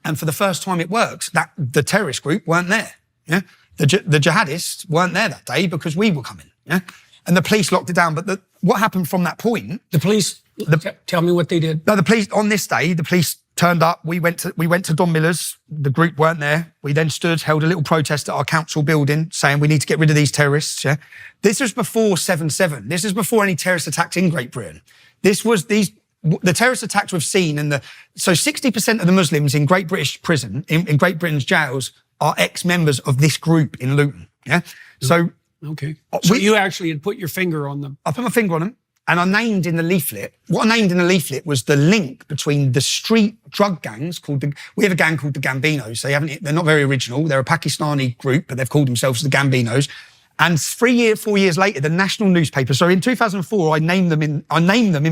and for the first time it worked. That the terrorist group weren't there. Yeah, the jihadists weren't there that day because we were coming. Yeah, and the police locked it down. But what happened from that point? The police. Tell me what they did. No, the police on this day. The police turned up. We went to Don Miller's. The group weren't there. We then held a little protest at our council building, saying we need to get rid of these terrorists. Yeah, this was before 7/7. This is before any terrorist attacks in Great Britain. The terrorist attacks we've seen, so 60% of the Muslims in Great British prison, in Great Britain's jails, are ex-members of this group in Luton. Yeah, so okay. So you actually had put your finger on them. I put my finger on them, and I named in the leaflet. What I named in the leaflet was the link between the street drug gangs we have a gang called the Gambinos. They're not very original. They're a Pakistani group, but they've called themselves the Gambinos. And 4 years later, the national newspaper. So in 2004, I named them in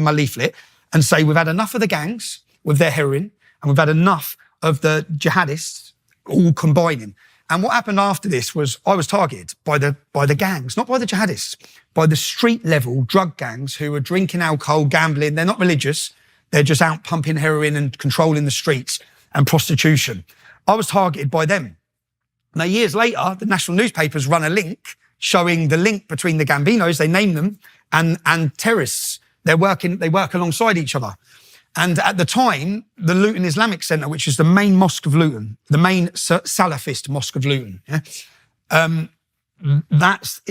my leaflet and say we've had enough of the gangs with their heroin, and we've had enough of the jihadists all combining. And what happened after this was I was targeted by the gangs, not by the jihadists, by the street level drug gangs who were drinking alcohol, gambling. They're not religious. They're just out pumping heroin and controlling the streets and prostitution. I was targeted by them. Now, years later, the national newspapers run a link showing the link between the Gambinos, they name them, and terrorists. They work alongside each other. And at the time, the Luton Islamic Centre, which is the main mosque of Luton, the main Salafist mosque of Luton, yeah,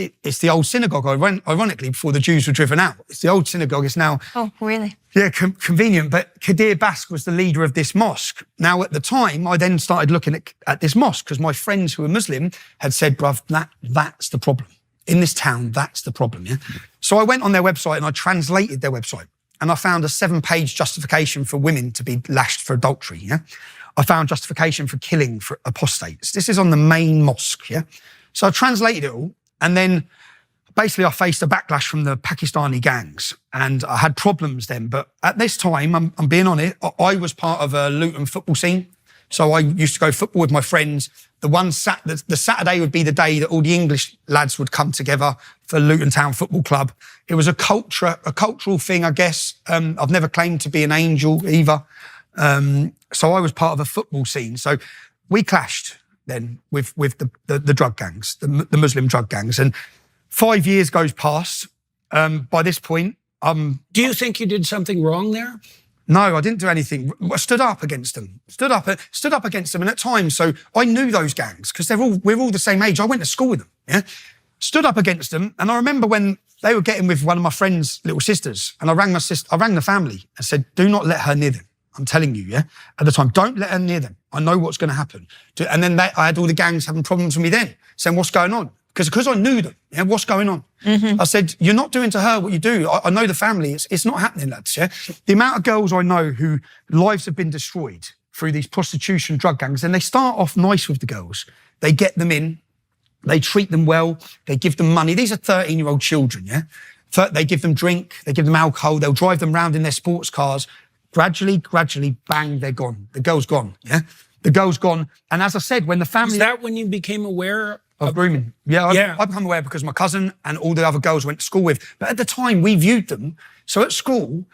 it's the old synagogue, ironically, before the Jews were driven out. It's the old synagogue. It's now... Oh, really? Yeah, convenient. But Kadir Bask was the leader of this mosque. Now, at the time, I then started looking at this mosque because my friends who were Muslim had said, bruv, that's the problem. In this town, that's the problem, yeah? So I went on their website and I translated their website, and I found a 7-page justification for women to be lashed for adultery, yeah? I found justification for killing for apostates. This is on the main mosque, yeah? So I translated it all, and then basically I faced a backlash from the Pakistani gangs, and I had problems then. But at this time, I'm being honest, I was part of a Luton football scene. So I used to go football with my friends. The Saturday would be the day that all the English lads would come together for Luton Town Football Club. It was a cultural thing, I guess. I've never claimed to be an angel either. So I was part of a football scene. So we clashed then with the drug gangs, the Muslim drug gangs. And 5 years goes past. By this point, Do you think you did something wrong there? no, I didn't do anything. I stood up against them. Stood up against them. And at times, so I knew those gangs because we're all the same age. I went to school with them. Yeah, stood up against them. And I remember when they were getting with one of my friend's little sisters, and I rang the family and said, "Do not let her near them. I'm telling you, yeah." At the time, don't let her near them. I know what's going to happen. And then I had all the gangs having problems with me then, saying, "What's going on?" Because I knew them. Yeah, what's going on? I said, "You're not doing to her what you do. I know the family. It's not happening, lads." Yeah, the amount of girls I know who lives have been destroyed through these prostitution drug gangs, and they start off nice with the girls. They get them in. They treat them well. They give them money. These are 13-year-old children, yeah? They give them drink. They give them alcohol. They'll drive them around in their sports cars. Gradually, bang, they're gone. The girl's gone, yeah? The girl's gone. And as I said, when the family... Is that when you became aware of grooming? Yeah, I become aware because my cousin and all the other girls I went to school with. But at the time, we viewed them. So at school,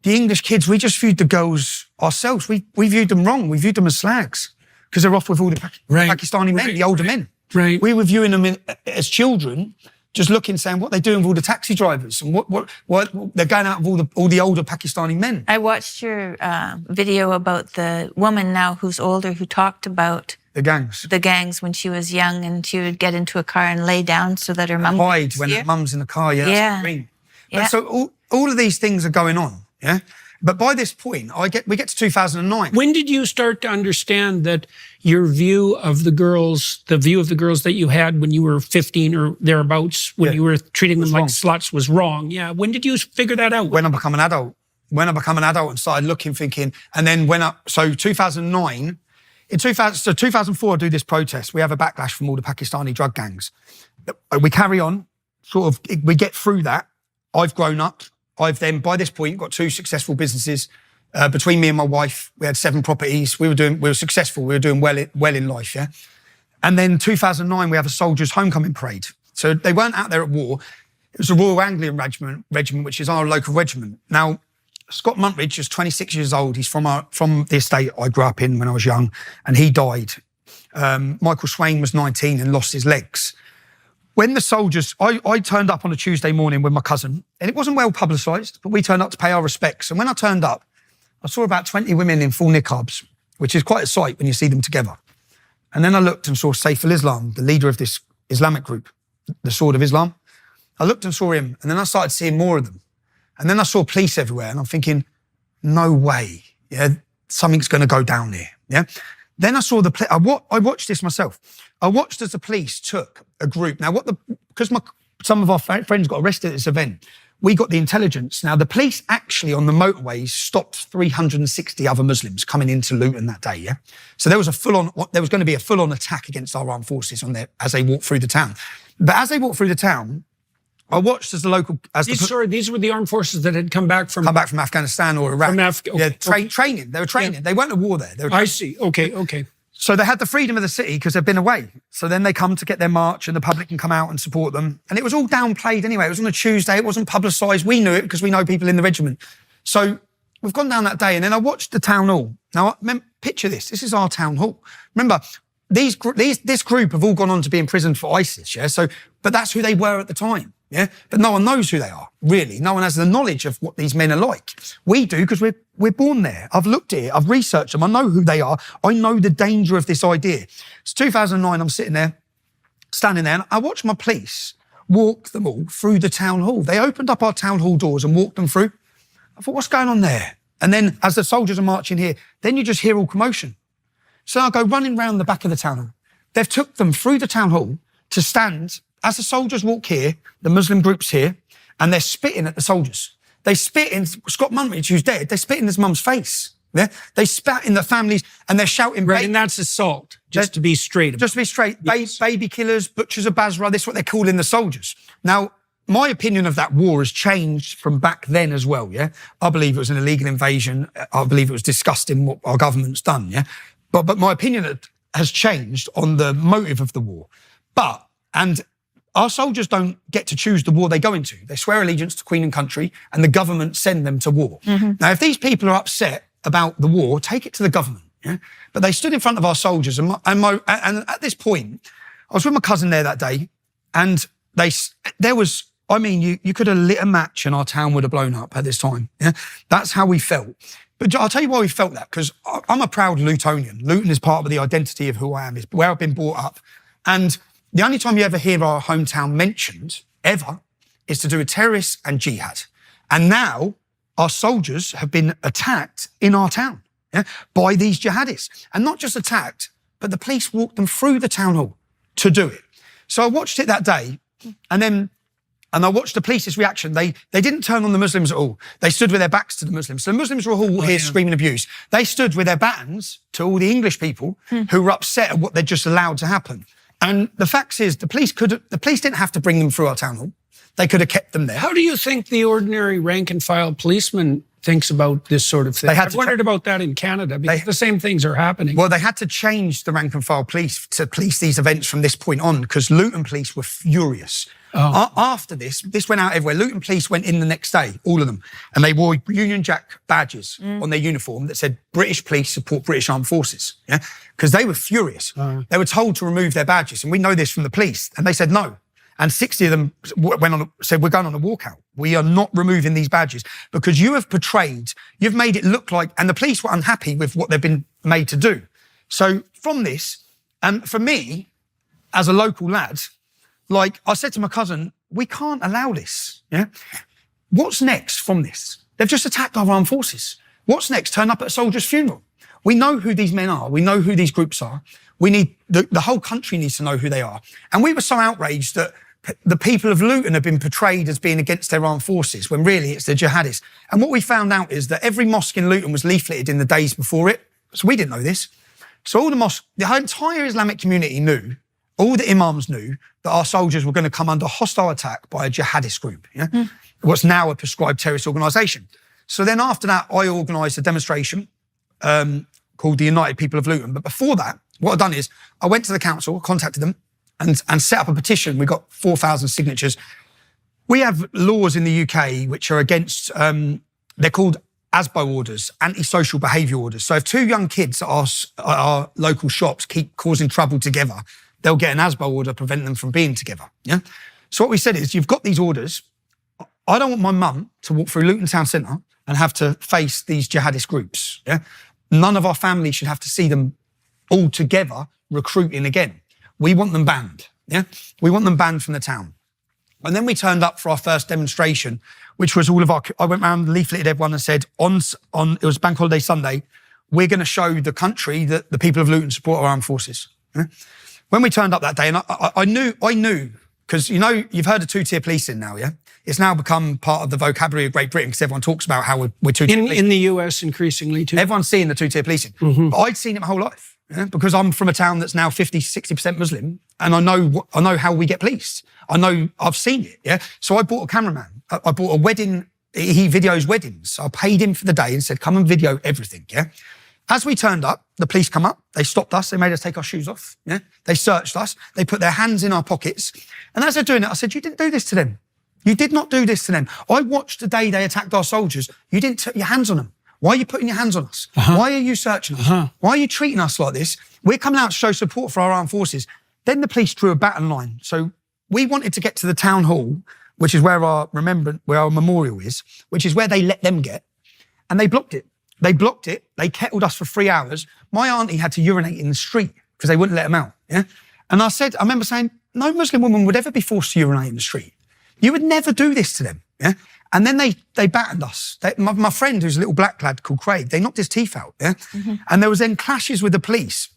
the English kids, we just viewed the girls ourselves. We viewed them wrong. We viewed them as slags because they're off with all the Pakistani men, the older men. Right. We were viewing them as children, just looking, saying what they're doing with all the taxi drivers and what they're going out with all the older Pakistani men. I watched your video about the woman now who's older who talked about the gangs when she was young, and she would get into a car and lay down so that her mum hide when her mum's in the car. Yeah, that's what I mean. Yeah. So all of these things are going on. Yeah. But by this point, we get to 2009. When did you start to understand that your view of the girls that you had when you were 15 or thereabouts, when you were treating them like sluts, was wrong? Yeah. When did you figure that out? When I become an adult. When I become an adult and started looking, thinking, and then 2009, in 2004, I do this protest. We have a backlash from all the Pakistani drug gangs. We carry on, we get through that. I've grown up. I've then, by this point, got 2 successful businesses. Between me and my wife, we had 7 properties. We were successful. We were doing well in life, yeah? And then 2009, we have a soldiers' homecoming parade. So they weren't out there at war. It was the Royal Anglian Regiment, which is our local regiment. Now, Scott Muntridge is 26 years old. He's from the estate I grew up in when I was young, and he died. Michael Swain was 19 and lost his legs. When the soldiers, I turned up on a Tuesday morning with my cousin, and it wasn't well publicised, but we turned up to pay our respects. And when I turned up, I saw about 20 women in full niqabs, which is quite a sight when you see them together. And then I looked and saw Saif al-Islam, the leader of this Islamic group, the Sword of Islam. I looked and saw him, and then I started seeing more of them. And then I saw police everywhere, and I'm thinking, no way, yeah, something's going to go down here, yeah? Then I saw I watched this myself. I watched as the police took a group. Now, because some of our friends got arrested at this event, we got the intelligence. Now, the police actually on the motorways stopped 360 other Muslims coming into Luton that day, yeah? So there was going to be a full-on attack against our armed forces as they walked through the town. But as they walked through the town, I watched as the local... These were the armed forces that had come back from Afghanistan or Iraq. Training. They were training. Yeah. They weren't at war there. I see. Okay. So they had the freedom of the city because they've been away. So then they come to get their march and the public can come out and support them. And it was all downplayed anyway. It was on a Tuesday. It wasn't publicised. We knew it because we know people in the regiment. So we've gone down that day and then I watched the town hall. Now, picture this. This is our town hall. Remember, this group have all gone on to be imprisoned for ISIS, yeah? But that's who they were at the time. Yeah, but no one knows who they are, really. No one has the knowledge of what these men are like. We do because we're born there. I've looked at it. I've researched them. I know who they are. I know the danger of this idea. It's 2009. I'm sitting there, standing there, and I watched my police walk them all through the town hall. They opened up our town hall doors and walked them through. I thought, what's going on there? And then as the soldiers are marching here, then you just hear all commotion. So I go running round the back of the town hall. They've took them through the town hall to stand. As the soldiers walk here, the Muslim group's here, and they're spitting at the soldiers. They spit in Scott Muntridge, who's dead, they spit in his mum's face. Yeah? They spat in the families, and they're shouting... Right, and that's assault, just to be straight. Just to be straight. Yes. Baby killers, butchers of Basra, this is what they're calling the soldiers. Now, my opinion of that war has changed from back then as well, yeah? I believe it was an illegal invasion. I believe it was disgusting what our government's done, yeah? But my opinion has changed on the motive of the war. And our soldiers don't get to choose the war they go into. They swear allegiance to Queen and country, and the government send them to war. Mm-hmm. Now, if these people are upset about the war, take it to the government. Yeah? But they stood in front of our soldiers, and at this point, I was with my cousin there that day, and you could have lit a match and our town would have blown up at this time. Yeah? That's how we felt. But I'll tell you why we felt that, because I'm a proud Lutonian. Luton is part of the identity of who I am, is where I've been brought up. And the only time you ever hear our hometown mentioned, ever, is to do with terrorists and jihad. And now our soldiers have been attacked in our town, yeah, by these jihadis. And not just attacked, but the police walked them through the town hall to do it. So I watched it that day, and I watched the police's reaction. They didn't turn on the Muslims at all. They stood with their backs to the Muslims. So the Muslims were all here screaming abuse. They stood with their batons to all the English people who were upset at what they'd just allowed to happen. And the fact is, the police didn't have to bring them through our town hall. They could have kept them there. How do you think the ordinary rank and file policeman thinks about this sort of thing? I've wondered about that in Canada, because the same things are happening. Well, they had to change the rank and file police to police these events from this point on, because Luton police were furious. After this went out everywhere. Luton police went in the next day, all of them, and they wore Union Jack badges on their uniform that said British police support British armed forces, yeah, because they were furious. They were told to remove their badges, and we know this from the police, and they said no. And 60 of them said, we're going on a walkout. We are not removing these badges because you've made it look like, and the police were unhappy with what they've been made to do. So from this, and for me, as a local lad, like I said to my cousin, we can't allow this, yeah? What's next from this? They've just attacked our armed forces. What's next? Turn up at a soldier's funeral. We know who these men are. We know who these groups are. We need, the whole country needs to know who they are. And we were so outraged that the people of Luton have been portrayed as being against their armed forces, when really it's the jihadis. And what we found out is that every mosque in Luton was leafleted in the days before it. So we didn't know this. So all the entire Islamic community knew, all the imams knew, that our soldiers were going to come under hostile attack by a jihadist group, yeah? What's now a prescribed terrorist organisation. So then after that, I organised a demonstration called the United People of Luton. But before that, what I've done is I went to the council, contacted them, and set up a petition. We got 4,000 signatures. We have laws in the UK which are against, they're called ASBO orders, antisocial behaviour orders. So if two young kids at our local shops keep causing trouble together, they'll get an ASBO order preventing them from being together. Yeah. So what we said is, you've got these orders. I don't want my mum to walk through Luton Town Centre and have to face these jihadist groups. Yeah. None of our family should have to see them all together recruiting again. We want them banned. Yeah. We want them banned from the town. And then we turned up for our first demonstration, which was I went around, leafleted everyone and said, it was Bank Holiday Sunday, we're going to show the country that the people of Luton support our armed forces. Yeah? When we turned up that day, and I knew, because you've heard of two-tier policing now, yeah? It's now become part of the vocabulary of Great Britain, because everyone talks about how we're two-tier policing. In the US increasingly too. Everyone's seeing the two-tier policing. Mm-hmm. But I'd seen it my whole life. Yeah, because I'm from a town that's now 50-60% Muslim, and I know how we get policed. I've seen it. Yeah, so I bought a cameraman. I bought a wedding. He videos weddings. I paid him for the day and said, "Come and video everything." Yeah. As we turned up, the police come up. They stopped us. They made us take our shoes off. Yeah. They searched us. They put their hands in our pockets. And as they're doing it, I said, "You didn't do this to them. You did not do this to them. I watched the day they attacked our soldiers. You didn't put your hands on them. Why are you putting your hands on us? Why are you searching us? Why are you treating us like this? We're coming out to show support for our armed forces." Then the police drew a baton line. So we wanted to get to the town hall, which is where our memorial is, which is where they let them get. And they blocked it. They kettled us for 3 hours. My auntie had to urinate in the street because they wouldn't let them out. Yeah. And I remember saying, no Muslim woman would ever be forced to urinate in the street. You would never do this to them. Yeah. And then they battered us. My friend, who's a little black lad called Craig, they knocked his teeth out. Yeah. Mm-hmm. And there was then clashes with the police.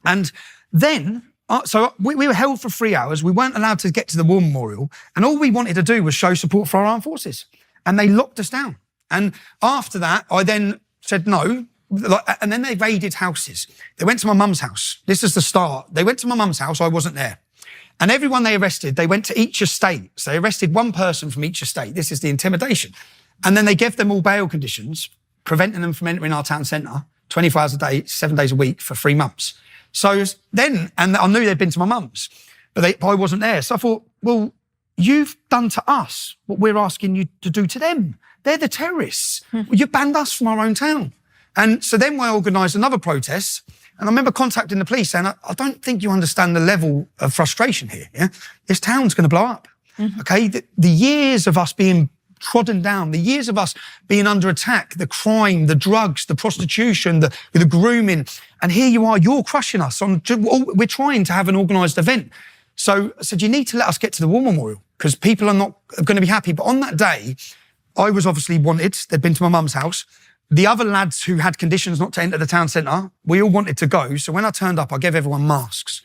And then, so we were held for 3 hours. We weren't allowed to get to the war memorial. And all we wanted to do was show support for our armed forces. And they locked us down. And after that, I then said no. And then they raided houses. They went to my mum's house. This is the start. They went to my mum's house. I wasn't there. And everyone they arrested, they went to each estate. So they arrested one person from each estate. This is the intimidation. And then they gave them all bail conditions, preventing them from entering our town centre 24 hours a day, 7 days a week for 3 months. So then, and I knew they'd been to my mum's, but I wasn't there. So I thought, well, you've done to us what we're asking you to do to them. They're the terrorists. You banned us from our own town. And so then I organised another protest, and I remember contacting the police saying, I don't think you understand the level of frustration here. Yeah? This town's going to blow up. Okay? The years of us being trodden down, the years of us being under attack, the crime, the drugs, the prostitution, the grooming, and here you are, you're crushing us. We're trying to have an organised event. So I said, you need to let us get to the War Memorial because people are not going to be happy. But on that day, I was obviously wanted. They'd been to my mum's house. The other lads who had conditions not to enter the town centre, we all wanted to go. So when I turned up, I gave everyone masks.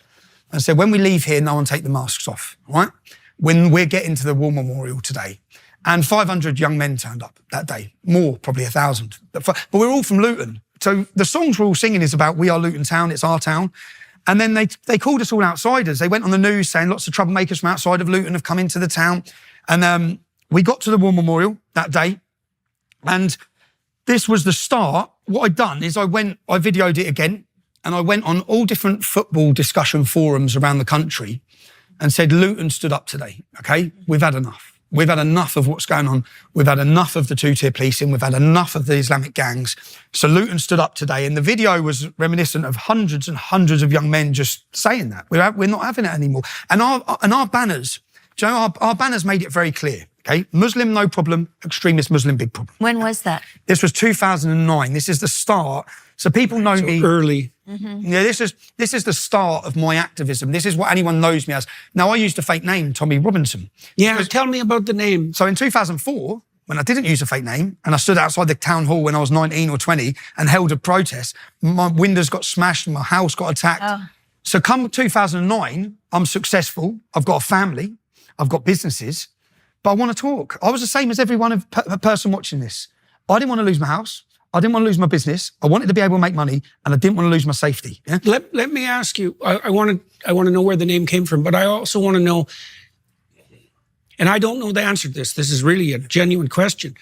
I said, when we leave here, no one take the masks off, right? When we're getting to the War Memorial today. And 500 young men turned up that day. More, probably 1,000. But we're all from Luton. So the songs we're all singing is about, we are Luton town, it's our town. And then they called us all outsiders. They went on the news saying lots of troublemakers from outside of Luton have come into the town. And we got to the War Memorial that day. And this was the start. What I'd done is I videoed it again. And I went on all different football discussion forums around the country and said, Luton stood up today, okay? We've had enough. We've had enough of what's going on. We've had enough of the two-tier policing. We've had enough of the Islamic gangs. So Luton stood up today. And the video was reminiscent of hundreds and hundreds of young men just saying that. We're not having it anymore. And our banners, do you know, our banners made it very clear, okay? Muslim, no problem. Extremist Muslim, big problem. When was that? This was 2009. This is the start. So people know me. Early. Yeah, this is the start of my activism. This is what anyone knows me as. Now, I used a fake name, Tommy Robinson. Yeah, tell me about the name. So in 2004, when I didn't use a fake name, and I stood outside the town hall when I was 19 or 20 and held a protest, my windows got smashed and my house got attacked. Oh. So come 2009, I'm successful. I've got a family. I've got businesses. But I want to talk. I was the same as every person watching this. I didn't want to lose my house. I didn't want to lose my business. I wanted to be able to make money, and I didn't want to lose my safety. Yeah? Let me ask you. I want to know where the name came from, but I also want to know. And I don't know the answer to this. This is really a genuine question.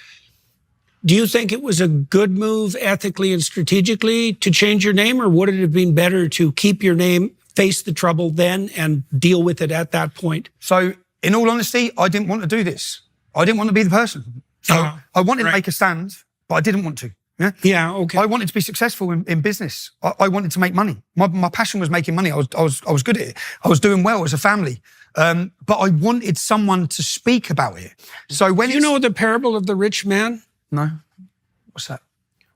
Do you think it was a good move ethically and strategically to change your name, or would it have been better to keep your name, face the trouble then, and deal with it at that point? So, in all honesty, I didn't want to do this. I didn't want to be the person. So I wanted to make a stand, but I didn't want to. Yeah. Yeah. Okay. I wanted to be successful in business. I wanted to make money. My passion was making money. I was good at it. I was doing well as a family. But I wanted someone to speak about it. So when you know the parable of the rich man? No. What's that?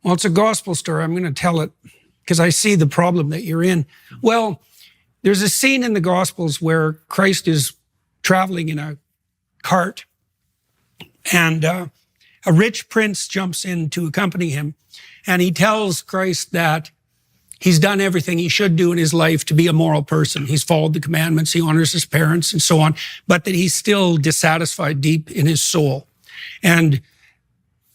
Well, it's a gospel story. I'm going to tell it because I see the problem that you're in. Well, there's a scene in the Gospels where Christ is traveling in a cart, and a rich prince jumps in to accompany him, and he tells Christ that he's done everything he should do in his life to be a moral person. He's followed the commandments, he honors his parents and so on, but that he's still dissatisfied deep in his soul. And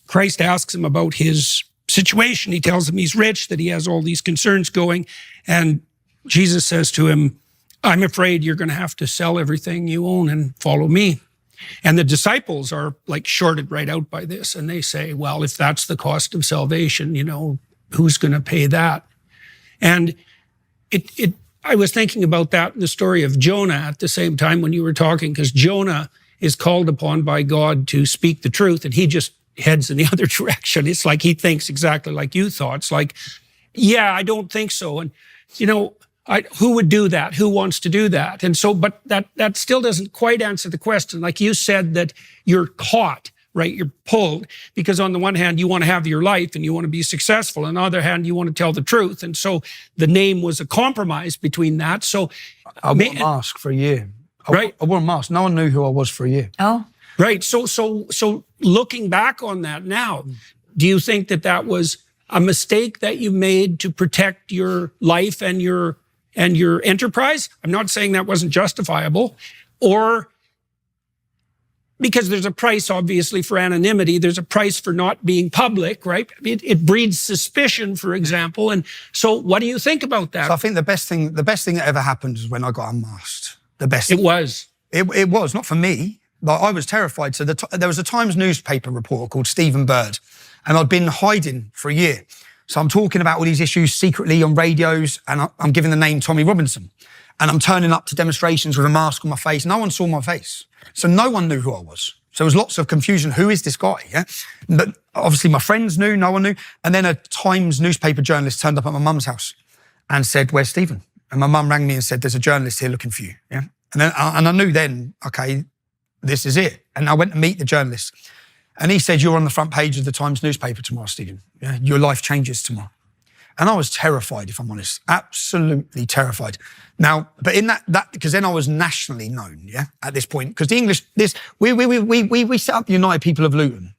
Christ asks him about his situation. He tells him he's rich, that he has all these concerns going, and Jesus says to him, I'm afraid you're going to have to sell everything you own and follow me. And the disciples are like shorted right out by this. And they say, well, if that's the cost of salvation, you know, who's going to pay that? And I was thinking about that in the story of Jonah at the same time when you were talking, because Jonah is called upon by God to speak the truth, and he just heads in the other direction. It's like he thinks exactly like you thought. It's like, yeah, I don't think so. And, you know, who would do that? Who wants to do that? And so, but that still doesn't quite answer the question. Like you said, that you're caught, right? You're pulled, because on the one hand, you want to have your life and you want to be successful. On the other hand, you want to tell the truth. And so the name was a compromise between that. So I wore a mask for a year. I wore a mask. No one knew who I was for a year. Oh. Right. So looking back on that now, do you think that was a mistake that you made to protect your life and your enterprise? I'm not saying that wasn't justifiable, or because there's a price, obviously, for anonymity. There's a price for not being public, right? It breeds suspicion, for example. And so what do you think about that? So I think the best thing that ever happened was when I got unmasked. The best. It was. It was, not for me. But I was terrified. So there was a Times newspaper reporter called Stephen Bird, and I'd been hiding for a year. So I'm talking about all these issues secretly on radios, and I'm giving the name Tommy Robinson. And I'm turning up to demonstrations with a mask on my face. No one saw my face. So no one knew who I was. So there was lots of confusion. Who is this guy? Yeah. But obviously my friends knew, no one knew. And then a Times newspaper journalist turned up at my mum's house and said, "Where's Stephen?" And my mum rang me and said, "There's a journalist here looking for you." Yeah. And I knew then, okay, this is it. And I went to meet the journalist. And he said, "You're on the front page of the Times newspaper tomorrow, Stephen. Yeah? Your life changes tomorrow." And I was terrified, if I'm honest, absolutely terrified. Now, but in that because then I was nationally known, yeah, at this point, because the English, we set up the United People of Luton.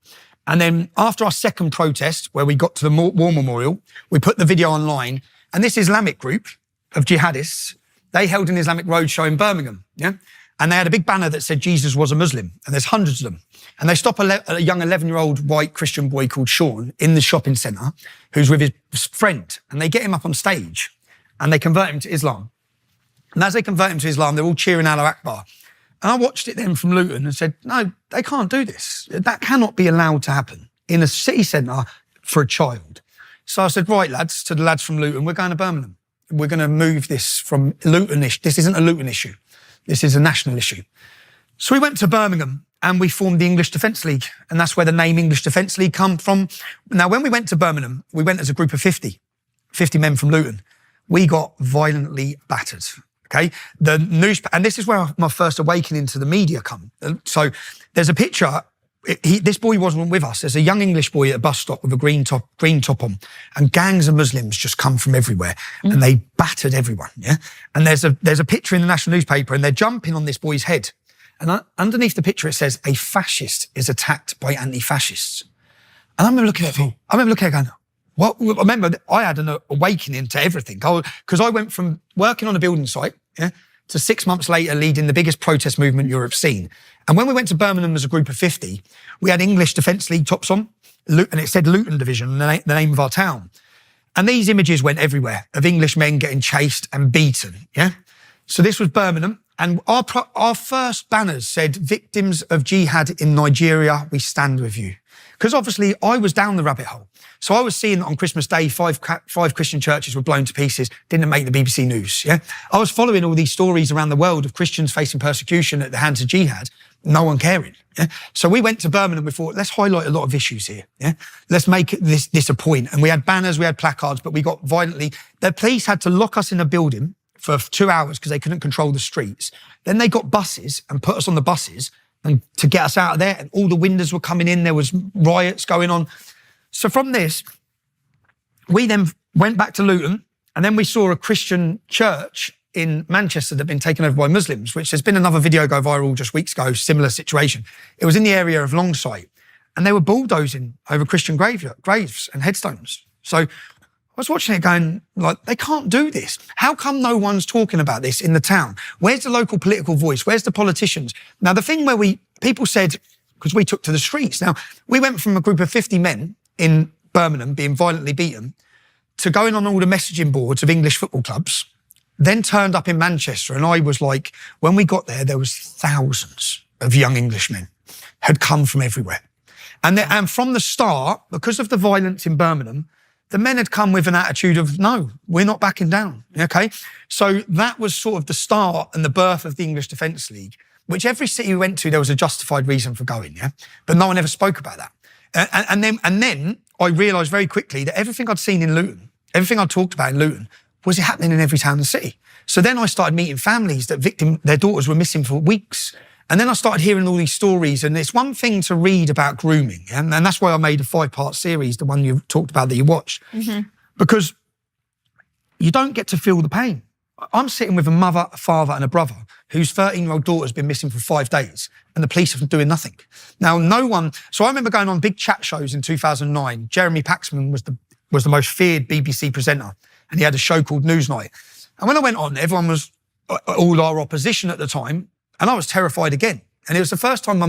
And then after our second protest, where we got to the War Memorial, we put the video online, and this Islamic group of jihadists, they held an Islamic roadshow in Birmingham, yeah? And they had a big banner that said Jesus was a Muslim, and there's hundreds of them. And they stop a young 11-year-old white Christian boy called Sean in the shopping centre, who's with his friend, and they get him up on stage, and they convert him to Islam. And as they convert him to Islam, they're all cheering Allah Akbar. And I watched it then from Luton and said, no, they can't do this. That cannot be allowed to happen in a city centre for a child. So I said, right, lads, to the lads from Luton, we're going to Birmingham. We're going to move this from Luton-ish. This isn't a Luton issue. This is a national issue. So we went to Birmingham and we formed the English Defence League. And that's where the name English Defence League come from. Now, when we went to Birmingham, we went as a group of 50 men from Luton. We got violently battered. Okay. And this is where my first awakening to the media come. So there's a picture. This boy wasn't with us. There's a young English boy at a bus stop with a green top on, and gangs of Muslims just come from everywhere and they battered everyone. Yeah. And there's a picture in the national newspaper and they're jumping on this boy's head. And underneath the picture, it says, "A fascist is attacked by anti-fascists." And I remember looking at it. Going, what? I remember I had an awakening to everything because I went from working on a building site, yeah, to 6 months later leading the biggest protest movement Europe's seen. And when we went to Birmingham as a group of 50, we had English Defence League tops on, and it said Luton Division, the name of our town. And these images went everywhere of English men getting chased and beaten, yeah? So this was Birmingham, and our first banners said, "Victims of jihad in Nigeria, we stand with you." Because obviously I was down the rabbit hole. So I was seeing that on Christmas Day, five Christian churches were blown to pieces, didn't make the BBC news, yeah? I was following all these stories around the world of Christians facing persecution at the hands of jihad, no one caring, yeah? So we went to Birmingham, we thought, let's highlight a lot of issues here, yeah? Let's make this a point. And we had banners, we had placards, but we got violently, the police had to lock us in a building for 2 hours because they couldn't control the streets. Then they got buses and put us on the buses and to get us out of there, and all the windows were coming in, there was riots going on. So from this, we then went back to Luton, and then we saw a Christian church in Manchester that had been taken over by Muslims, which there's been another video go viral just weeks ago, similar situation. It was in the area of Longsight, and they were bulldozing over Christian graves and headstones. So I was watching it going, like, they can't do this. How come no one's talking about this in the town? Where's the local political voice? Where's the politicians? Now, the thing where people said, because we took to the streets. Now, we went from a group of 50 men in Birmingham being violently beaten to going on all the messaging boards of English football clubs, then turned up in Manchester. And I was like, when we got there was thousands of young Englishmen had come from everywhere. And from the start, because of the violence in Birmingham, the men had come with an attitude of, no, we're not backing down, okay? So that was sort of the start and the birth of the English Defence League, which every city we went to, there was a justified reason for going, yeah? But no one ever spoke about that. And then I realised very quickly that everything I'd seen in Luton, everything I talked about in Luton, was happening in every town and city. So then I started meeting families that their daughters were missing for weeks. And then I started hearing all these stories, and it's one thing to read about grooming, yeah? And that's why I made a 5-part series, the one you talked about that you watched, because you don't get to feel the pain. I'm sitting with a mother, a father and a brother whose 13-year-old daughter's been missing for 5 days, and the police have been doing nothing. Now, so I remember going on big chat shows in 2009. Jeremy Paxman was the most feared BBC presenter, and he had a show called Newsnight. And when I went on, everyone was all our opposition at the time, and I was terrified again. And it was the first time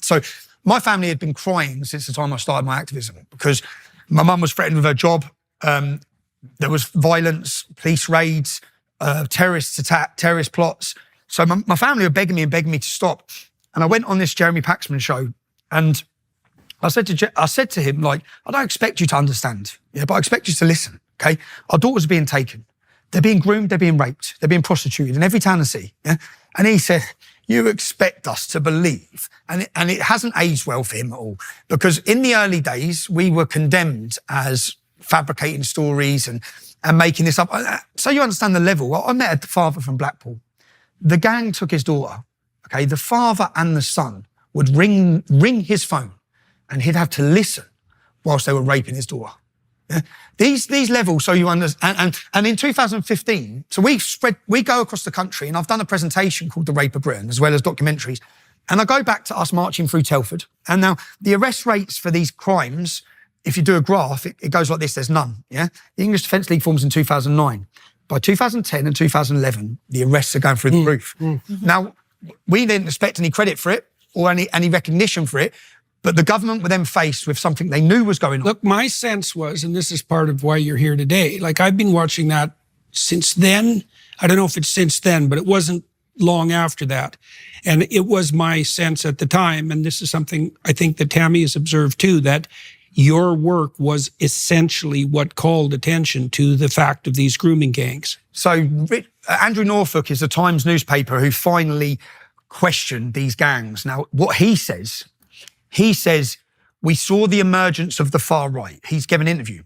so my family had been crying since the time I started my activism, because my mum was threatened with her job. There was violence, police raids, terrorist attack, terrorist plots. So my family were begging me to stop. And I went on this Jeremy Paxman show, and I said to him, like, I don't expect you to understand, yeah, but I expect you to listen, okay? Our daughters are being taken. They're being groomed, they're being raped, they're being prostituted in every town and city, yeah? And he said, you expect us to believe, and it hasn't aged well for him at all, because in the early days, we were condemned as fabricating stories and making this up. So you understand the level. I met a father from Blackpool. The gang took his daughter, okay? The father and the son would ring his phone, and he'd have to listen whilst they were raping his daughter. Yeah? These levels, so you understand, and in 2015, so we go across the country, and I've done a presentation called The Rape of Britain, as well as documentaries, and I go back to us marching through Telford, and now the arrest rates for these crimes, if you do a graph, it goes like this, there's none, yeah? The English Defence League forms in 2009. By 2010 and 2011, the arrests are going through the roof. Now, we didn't expect any credit for it or any recognition for it, but the government were then faced with something they knew was going on. Look, my sense was, and this is part of why you're here today, like I've been watching that since then. I don't know if it's since then, but it wasn't long after that. And it was my sense at the time, and this is something I think that Tammy has observed too, that your work was essentially what called attention to the fact of these grooming gangs. So Andrew Norfolk is the Times newspaper who finally questioned these gangs. Now, what he says, we saw the emergence of the far right. He's given an interview.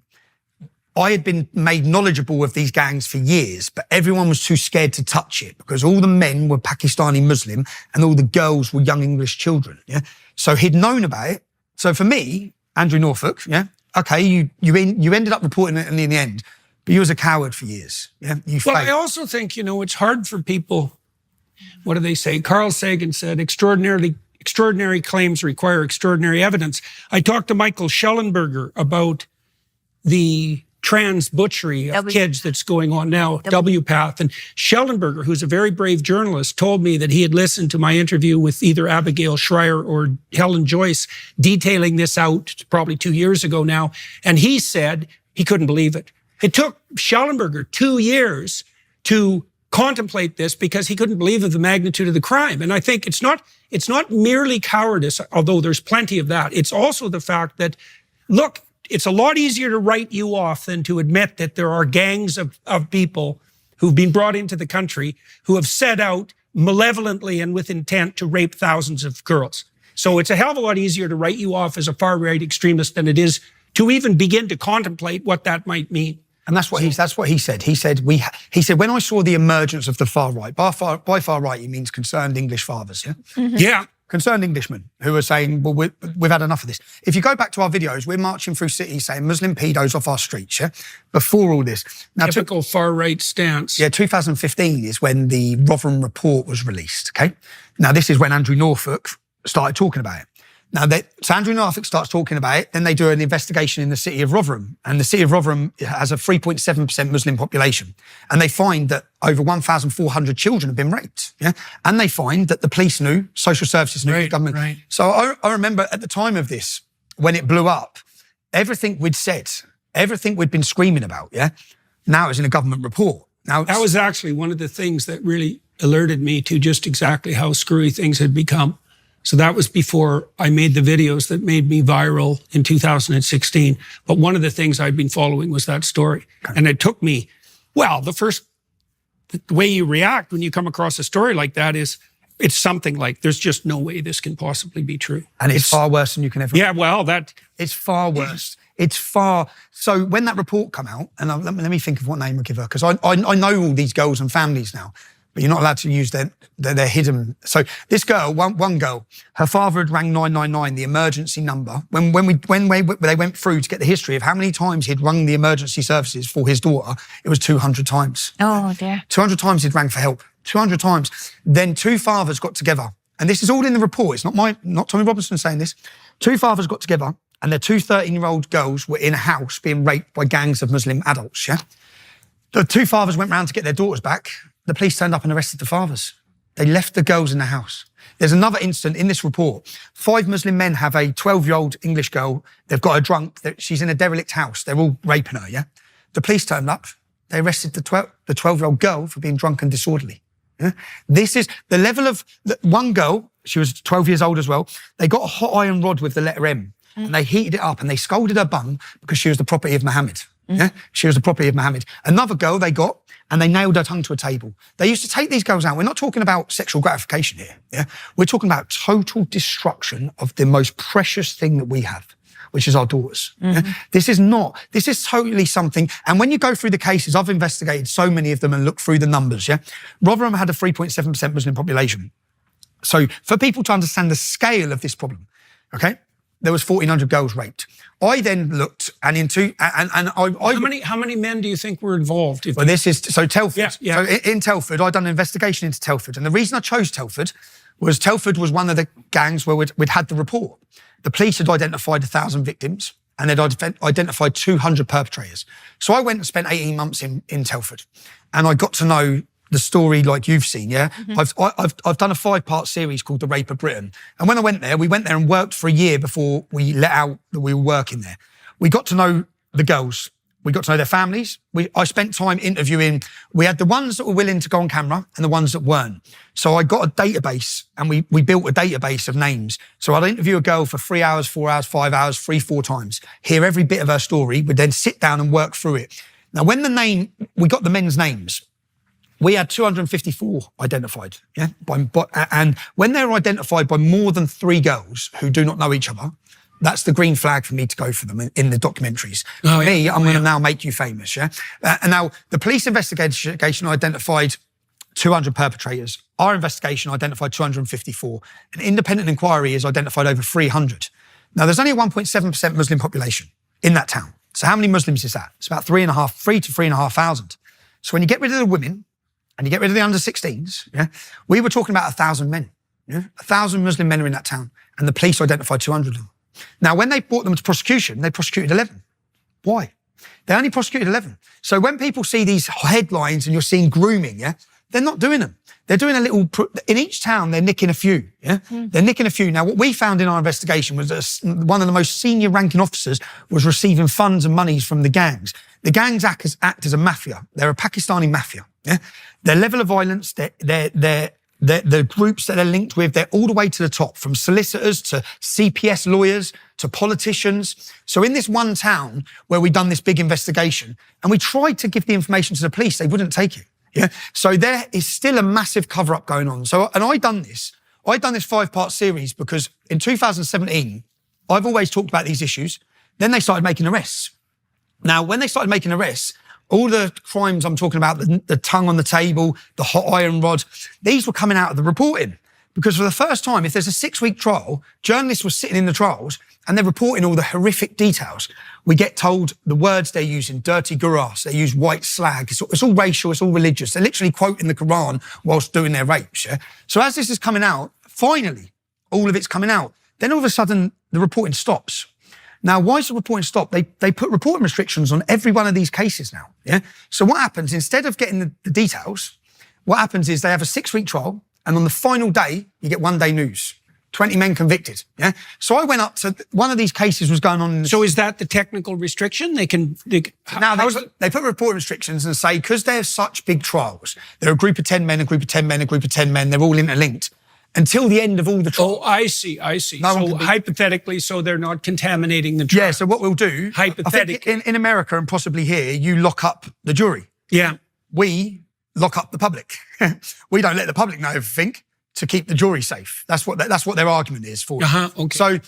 I had been made knowledgeable of these gangs for years, but everyone was too scared to touch it because all the men were Pakistani Muslim and all the girls were young English children. Yeah. So he'd known about it. So for me, Andrew Norfolk, yeah, okay, you ended up reporting it in the end, but you was a coward for years. Yeah, Well, I also think, it's hard for people. What do they say? Carl Sagan said, extraordinary claims require extraordinary evidence. I talked to Michael Schellenberger about the trans butchery of kids that's going on now, WPATH. And Schellenberger, who's a very brave journalist, told me that he had listened to my interview with either Abigail Schreier or Helen Joyce detailing this out probably 2 years ago now. And he said he couldn't believe it. It took Schellenberger 2 years to contemplate this because he couldn't believe of the magnitude of the crime. And I think it's not merely cowardice, although there's plenty of that. It's also the fact that, look, it's a lot easier to write you off than to admit that there are gangs of people who've been brought into the country who have set out malevolently and with intent to rape thousands of girls. So it's a hell of a lot easier to write you off as a far-right extremist than it is to even begin to contemplate what that might mean. And that's what he said. He said, when I saw the emergence of the far right, by far right, he means concerned English fathers, yeah? Mm-hmm. Yeah. Concerned Englishmen who are saying, well, we've had enough of this. If you go back to our videos, we're marching through cities saying Muslim pedos off our streets, yeah? Before all this. Now, typical far-right stance. Yeah, 2015 is when the Rotherham report was released, okay? Now, this is when Andrew Norfolk started talking about it. Now, so Andrew Norfolk starts talking about it, then they do an investigation in the city of Rotherham, and the city of Rotherham has a 3.7% Muslim population, and they find that over 1,400 children have been raped, yeah? And they find that the police knew, social services knew, the government. Right. So I remember at the time of this, when it blew up, everything we'd said, everything we'd been screaming about, yeah? Now it's in a government report. Now that was actually one of the things that really alerted me to just exactly how screwy things had become. So that was before I made the videos that made me viral in 2016. But one of the things I'd been following was that story. Okay. And it took me, the way you react when you come across a story like that is, it's something like, there's just no way this can possibly be true. And it's far worse than you can ever. Yeah, it's far worse. So when that report come out, and let me think of what name I'll give her, because I know all these girls and families now. But you're not allowed to use their hidden. So this girl, one girl, her father had rang 999, the emergency number. When they went through to get the history of how many times he'd rung the emergency services for his daughter, it was 200 times. Oh dear. 200 times he'd rang for help. 200 times. Then two fathers got together, and this is all in the report. It's not Tommy Robinson saying this. Two fathers got together, and their two 13-year-old girls were in a house being raped by gangs of Muslim adults. Yeah. The two fathers went round to get their daughters back. The police turned up and arrested the fathers. They left the girls in the house. There's another incident in this report. 5 Muslim men have a 12-year-old English girl. They've got her drunk. She's in a derelict house. They're all raping her, yeah? The police turned up. They arrested the 12-year-old girl for being drunk and disorderly. Yeah? This is the level of... One girl, she was 12 years old as well, they got a hot iron rod with the letter M, and they heated it up and they scalded her bum because she was the property of Muhammad. Yeah, she was the property of Muhammad. Another girl they got, and they nailed her tongue to a table. They used to take these girls out. We're not talking about sexual gratification here. Yeah, we're talking about total destruction of the most precious thing that we have, which is our daughters. Yeah? This is totally something. And when you go through the cases, I've investigated so many of them and looked through the numbers. Yeah, Rotherham had a 3.7% Muslim population. So for people to understand the scale of this problem, okay, there was 1,400 girls raped. I then looked and How many men do you think were involved? This is Telford. Yeah. So in Telford, I'd done an investigation into Telford, and the reason I chose Telford was one of the gangs where we'd had the report. The police had identified 1,000 victims, and they'd identified 200 perpetrators. So I went and spent 18 months in Telford, and I got to know the story like you've seen, yeah? I've done a 5-part series called The Rape of Britain. And when I went there, we went there and worked for a year before we let out that we were working there. We got to know the girls. We got to know their families. I spent time interviewing. We had the ones that were willing to go on camera and the ones that weren't. So I got a database, and we built a database of names. So I'd interview a girl for 3 hours, 4 hours, 5 hours, 3-4 times, hear every bit of her story, would then sit down and work through it. Now, when we got the men's names, we had 254 identified, yeah? And when they're identified by more than 3 girls who do not know each other, that's the green flag for me to go for them in the documentaries. I'm going to now make you famous, yeah? And now, the police investigation identified 200 perpetrators. Our investigation identified 254. An independent inquiry has identified over 300. Now, there's only a 1.7% Muslim population in that town. So how many Muslims is that? It's about 3 to 3,500. So when you get rid of the women, and you get rid of the under-16s, yeah, we were talking about 1,000 men. Yeah? 1,000 Muslim men are in that town, and the police identified 200 of them. Now, when they brought them to prosecution, they prosecuted 11. Why? They only prosecuted 11. So when people see these headlines and you're seeing grooming, yeah, they're not doing them. They're doing a little, in each town, they're nicking a few, yeah? They're nicking a few. Now, what we found in our investigation was that one of the most senior ranking officers was receiving funds and monies from the gangs. The gangs act as a mafia. They're a Pakistani mafia, yeah? Their level of violence, the groups that they're linked with, they're all the way to the top, from solicitors to CPS lawyers to politicians. So in this one town where we'd done this big investigation, and we tried to give the information to the police, they wouldn't take it. Yeah. So there is still a massive cover-up going on. So, and I'd done this 5-part series because in 2017, I've always talked about these issues. Then they started making arrests. Now, when they started making arrests, all the crimes I'm talking about, the tongue on the table, the hot iron rod, these were coming out of the reporting. Because for the first time, if there's a 6-week trial, journalists were sitting in the trials and they're reporting all the horrific details. We get told the words they're using, dirty gurass, they use white slag. It's all racial, it's all religious. They're literally quoting the Quran whilst doing their rapes, yeah? So as this is coming out, finally, all of it's coming out. Then all of a sudden, the reporting stops. Now, why is the reporting stopped? They put reporting restrictions on every one of these cases now, yeah? So what happens, instead of getting the details, what happens is they have a 6-week trial, and on the final day, you get 1 day news. 20 men convicted, yeah? So I went up to, one of these cases was going on. So is that the technical restriction? They put reporting restrictions and say, because they're such big trials, they're a group of 10 men, a group of 10 men, a group of 10 men, they're all interlinked. Until the end of all the trials. Oh, I see. So hypothetically, so they're not contaminating the trial. Yeah, so what we'll do, hypothetically, I think in America and possibly here, you lock up the jury. Yeah. We lock up the public. We don't let the public know everything to keep the jury safe. That's what their argument is for. Okay. So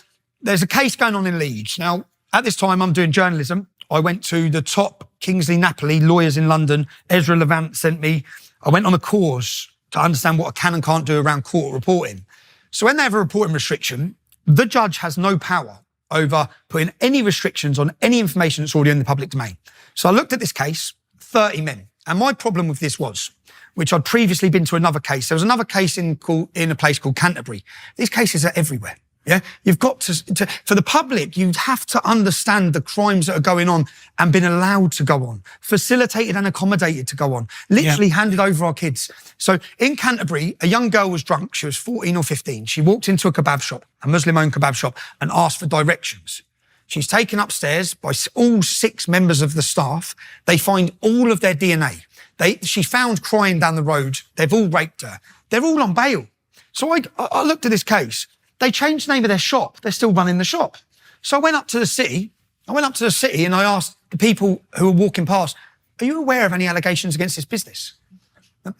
there's a case going on in Leeds. Now, at this time, I'm doing journalism. I went to the top Kingsley Napoli lawyers in London. Ezra Levant sent me. I went on a course to understand what a can and can't do around court reporting. So when they have a reporting restriction, the judge has no power over putting any restrictions on any information that's already in the public domain. So I looked at this case, 30 men. And my problem with this was, which I'd previously been to another case. There was another case in a place called Canterbury. These cases are everywhere. Yeah, you've got to for the public, you have to understand the crimes that are going on and been allowed to go on, facilitated and accommodated to go on, literally handed over our kids. So in Canterbury, a young girl was drunk. She was 14 or 15. She walked into a kebab shop, a Muslim-owned kebab shop, and asked for directions. She's taken upstairs by all 6 members of the staff. They find all of their DNA. She found crying down the road. They've all raped her. They're all on bail. So I looked at this case. They changed the name of their shop. They're still running the shop. So I went up to the city I went up to the city and I asked the people who were walking past, are you aware of any allegations against this business?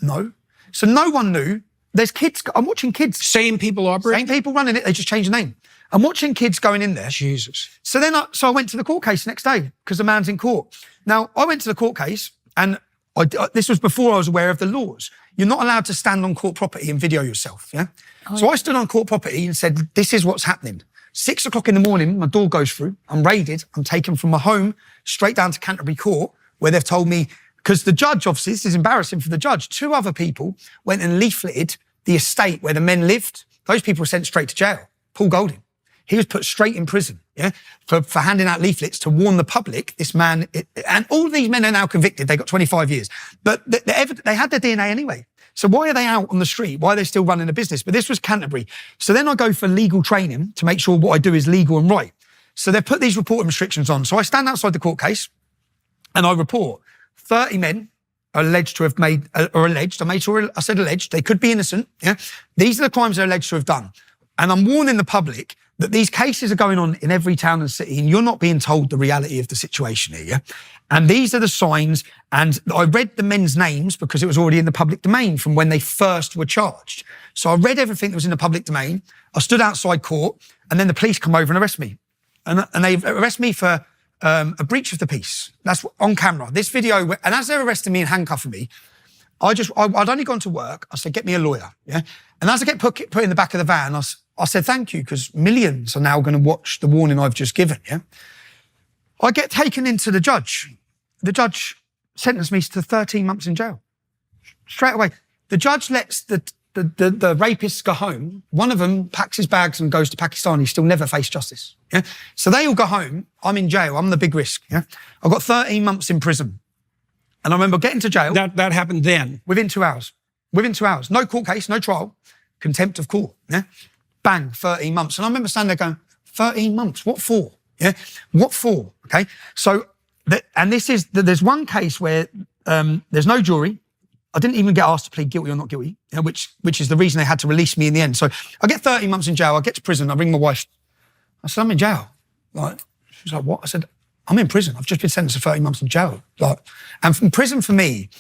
No. So no one knew. There's kids, I'm watching kids. Same people operating? Same people running it, they just changed the name. I'm watching kids going in there. Jesus. So then I went to the court case the next day because the man's in court. Now, I went to the court case and this was before I was aware of the laws. You're not allowed to stand on court property and video yourself, yeah? So I stood on court property and said, this is what's happening. 6 o'clock in the morning, my door goes through, I'm raided, I'm taken from my home straight down to Canterbury Court where they've told me, because the judge, obviously, this is embarrassing for the judge, 2 other people went and leafleted the estate where the men lived. Those people were sent straight to jail. Paul Golding. He was put straight in prison, yeah, for handing out leaflets to warn the public, this man, and all these men are now convicted. They got 25 years. But they had their DNA anyway. So why are they out on the street? Why are they still running a business? But this was Canterbury. So then I go for legal training to make sure what I do is legal and right. So they've put these reporting restrictions on. So I stand outside the court case and I report 30 men are alleged to have made, or alleged, I made sure I said alleged, they could be innocent, yeah? These are the crimes they're alleged to have done. And I'm warning the public that these cases are going on in every town and city and you're not being told the reality of the situation here, yeah? And these are the signs, and I read the men's names because it was already in the public domain from when they first were charged. So I read everything that was in the public domain, I stood outside court, and then the police come over and arrest me. And they arrest me for a breach of the peace. That's on camera. This video, and as they're arresting me and handcuffing me, I'd only gone to work. I said, get me a lawyer, yeah? And as I get put in the back of the van, I said, thank you, because millions are now going to watch the warning I've just given, yeah? I get taken into the judge. The judge sentenced me to 13 months in jail. Straight away. The judge lets the rapists go home. One of them packs his bags and goes to Pakistan. He still never faced justice, yeah? So they all go home. I'm in jail. I'm the big risk, yeah? I got 13 months in prison. And I remember getting to jail. That happened then? Within 2 hours. Within 2 hours. No court case, no trial. Contempt of court, yeah? Bang, 13 months. And I remember standing there going, 13 months, what for? Yeah, what for? Okay, so, and this is, there's one case where there's no jury. I didn't even get asked to plead guilty or not guilty, you know, which is the reason they had to release me in the end. So I get 13 months in jail, I get to prison, I ring my wife. I said, I'm in jail. Like, she's like, what? I said, I'm in prison. I've just been sentenced to 13 months in jail. Like, and from prison for me,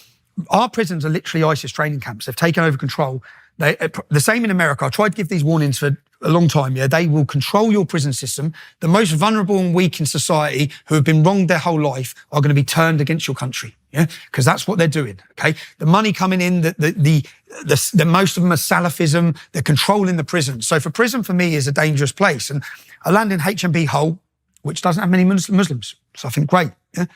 our prisons are literally ISIS training camps. They've taken over control. The same in America. I tried to give these warnings for a long time, yeah? They will control your prison system. The most vulnerable and weak in society who have been wronged their whole life are going to be turned against your country, yeah? Because that's what they're doing, okay? The money coming in, the most of them are Salafism. They're controlling the prison. So for prison, for me, is a dangerous place. And I land in HMP Hull, which doesn't have many Muslims. So I think, great, yeah?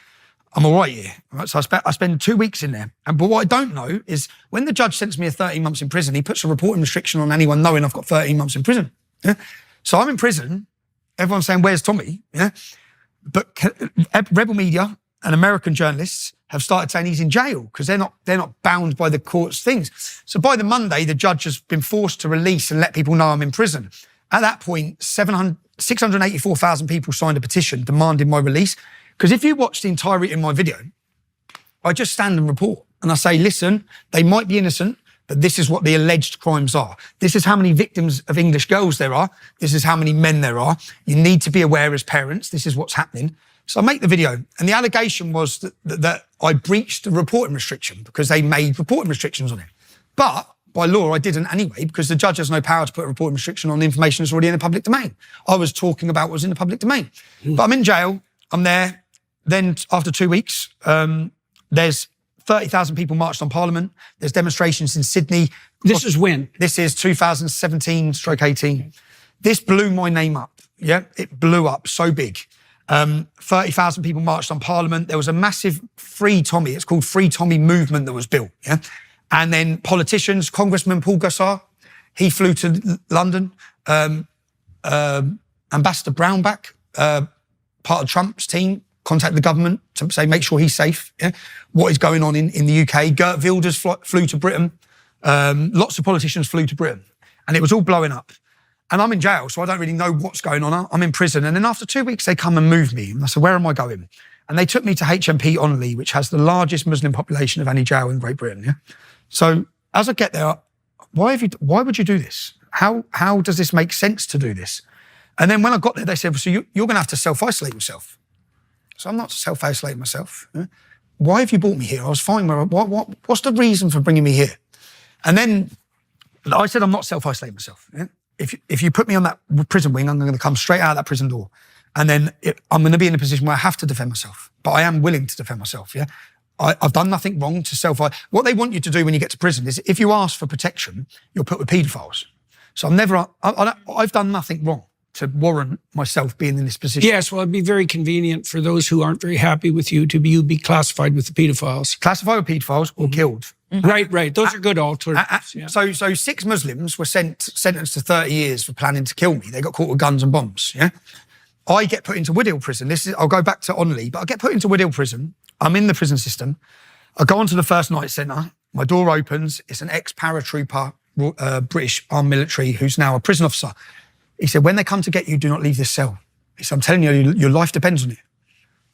I'm all right here. Right? So I spend 2 weeks in there. But what I don't know is when the judge sentenced me to 13 months in prison, he puts a reporting restriction on anyone knowing I've got 13 months in prison. Yeah? So I'm in prison. Everyone's saying, where's Tommy? Yeah? But rebel media and American journalists have started saying he's in jail because they're not bound by the court's things. So by the Monday, the judge has been forced to release and let people know I'm in prison. At that point, 684,000 people signed a petition demanding my release. Because if you watch the entirety of my video, I just stand and report. And I say, listen, they might be innocent, but this is what the alleged crimes are. This is how many victims of English girls there are. This is how many men there are. You need to be aware as parents. This is what's happening. So I make the video. And the allegation was that I breached the reporting restriction because they made reporting restrictions on it. But by law, I didn't anyway, because the judge has no power to put a reporting restriction on information that's already in the public domain. I was talking about what was in the public domain. But I'm in jail. I'm there. Then after 2 weeks, there's 30,000 people marched on Parliament. There's demonstrations in Sydney. This is when? This is 2017/18. This blew my name up. Yeah, it blew up so big. 30,000 people marched on Parliament. There was a massive Free Tommy, it's called Free Tommy movement that was built. Yeah, and then politicians, Congressman Paul Gosar, he flew to London. Ambassador Brownback, part of Trump's team, contact the government to say, make sure he's safe. Yeah? What is going on in the UK? Gert Wilders flew to Britain. Lots of politicians flew to Britain. And it was all blowing up. And I'm in jail, so I don't really know what's going on. I'm in prison. And then after 2 weeks, they come and move me. And I said, where am I going? And they took me to HMP Onley, which has the largest Muslim population of any jail in Great Britain. Yeah? So as I get there, why would you do this? How does this make sense to do this? And then when I got there, they said, so you're going to have to self-isolate yourself. So I'm not self-isolating myself. Yeah? Why have you brought me here? I was fine. What's the reason for bringing me here? And then I said, I'm not self-isolating myself. Yeah? If you put me on that prison wing, I'm going to come straight out of that prison door. And then I'm going to be in a position where I have to defend myself. But I am willing to defend myself, yeah? I've done nothing wrong to what they want you to do when you get to prison is if you ask for protection, you're put with paedophiles. So I've done nothing wrong to warrant myself being in this position. Yes, well, it'd be very convenient for those who aren't very happy with you to be classified with the paedophiles. Classified with paedophiles or killed. Right. Those are good alternatives. Yeah. So 6 Muslims were sentenced to 30 years for planning to kill me. They got caught with guns and bombs, yeah? I get put into Woodhill prison. I'll go back to Onley, but I get put into Woodhill prison. I'm in the prison system. I go onto the first night centre. My door opens. It's an ex-paratrooper, British armed military, who's now a prison officer. He said, when they come to get you, do not leave this cell. He said, I'm telling you, your life depends on it.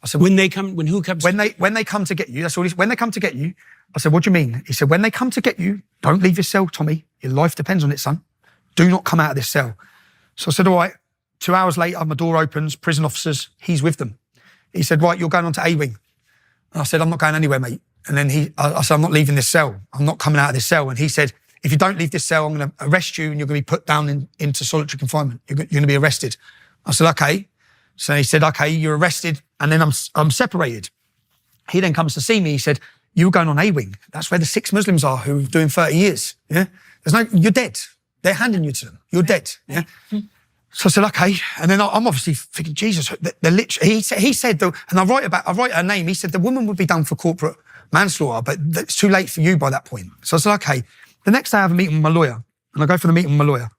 I said, when who comes? When they come to get you, that's all he said. When they come to get you, I said, what do you mean? He said, when they come to get you, don't leave this cell, Tommy. Your life depends on it, son. Do not come out of this cell. So I said, all right. 2 hours later, my door opens, prison officers, he's with them. He said, right, you're going on to A wing. And I said, I'm not going anywhere, mate. And then I said, I'm not leaving this cell. I'm not coming out of this cell. And he said, if you don't leave this cell, I'm going to arrest you and you're going to be put down into solitary confinement. You're going to be arrested. I said, okay. So he said, okay, you're arrested. And then I'm separated. He then comes to see me. He said, you were going on A wing. That's where the 6 Muslims are who are doing 30 years. Yeah. You're dead. They're handing you to them. You're dead. Yeah. So I said, okay. And then I'm obviously thinking, Jesus, they're literally, he said, and I write her name. He said, the woman would be done for corporate manslaughter, but it's too late for you by that point. So I said, okay. The next day I have a meeting with my lawyer and I go for the meeting with my lawyer.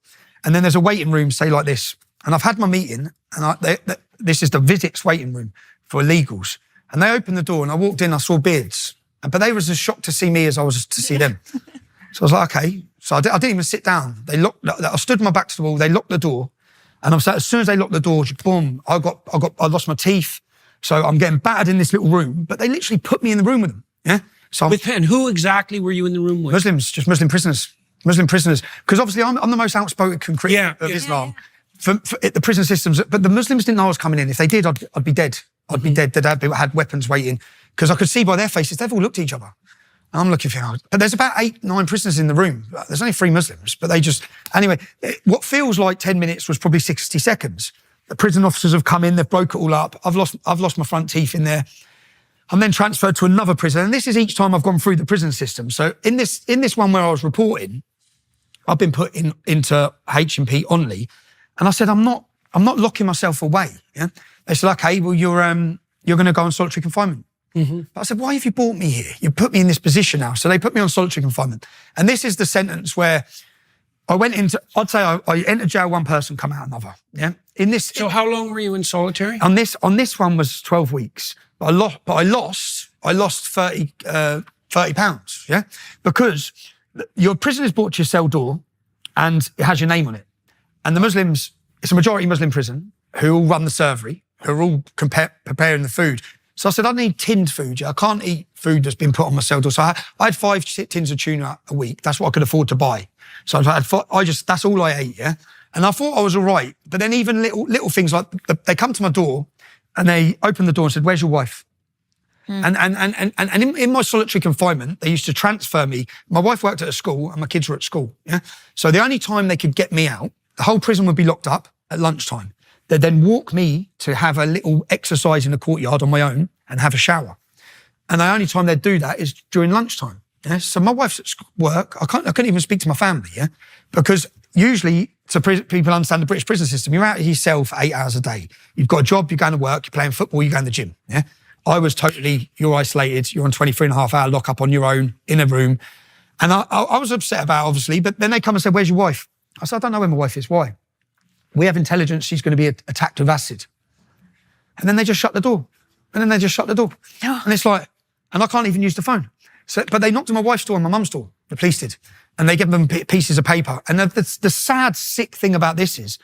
And then there's a waiting room, say like this. And I've had my meeting and this is the visits waiting room for illegals. And they opened the door and I walked in, I saw beards, but they was as shocked to see me as I was to see them. So I was like, okay. So I didn't even sit down. I stood my back to the wall, they locked the door. And as soon as they locked the door, boom, I lost my teeth. So I'm getting battered in this little room, but they literally put me in the room with them. Yeah. So and who exactly were you in the room with? Muslims, just Muslim prisoners. Because obviously I'm the most outspoken critic of Islam. For the prison systems, but the Muslims didn't know I was coming in. If they did, I'd be dead. I'd be dead. They'd had weapons waiting. Because I could see by their faces, they've all looked at each other. And I'm looking for them. But there's about 8, 9 prisoners in the room. There's only 3 Muslims, but anyway, what feels like 10 minutes was probably 60 seconds. The prison officers have come in, they've broke it all up. I've lost my front teeth in there. I'm then transferred to another prison. And this is each time I've gone through the prison system. So in this one where I was reporting, I've been put into H&P Onley. And I said, I'm not locking myself away. Yeah? They said, okay, well, you're going to go on solitary confinement. Mm-hmm. But I said, why have you brought me here? You put me in this position now. So they put me on solitary confinement. And this is the sentence where I went into, I entered jail one person, come out another. Yeah. So how long were you in solitary? On this one was 12 weeks. But I lost 30 pounds. Yeah. Because your prison is brought to your cell door and it has your name on it. And the Muslims, it's a majority Muslim prison who all run the servery, who are all preparing the food. So I said, I need tinned food. I can't eat food that's been put on my cell door. So I had 5 tins of tuna a week. That's what I could afford to buy. So that's all I ate, yeah? And I thought I was all right. But then even little things like, they come to my door and they opened the door and said, where's your wife? And in my solitary confinement, they used to transfer me. My wife worked at a school and my kids were at school, yeah? So the only time they could get me out, the whole prison would be locked up at lunchtime. They'd then walk me to have a little exercise in the courtyard on my own and have a shower. And the only time they'd do that is during lunchtime. Yeah? So my wife's at work. I couldn't even speak to my family, yeah? Because usually, so people understand the British prison system, you're out of your cell for 8 hours a day. You've got a job, you're going to work, you're playing football, you're going to the gym, yeah? I was totally, you're isolated, you're on 23.5-hour lockup on your own in a room. And I was upset about it, obviously, but then they come and say, where's your wife? I said, I don't know where my wife is. Why? We have intelligence she's going to be attacked with acid. And then they just shut the door. And it's like, and I can't even use the phone. So, but they knocked on my wife's door and my mum's door. The police did. And they gave them pieces of paper. And the sad, sick thing about this is,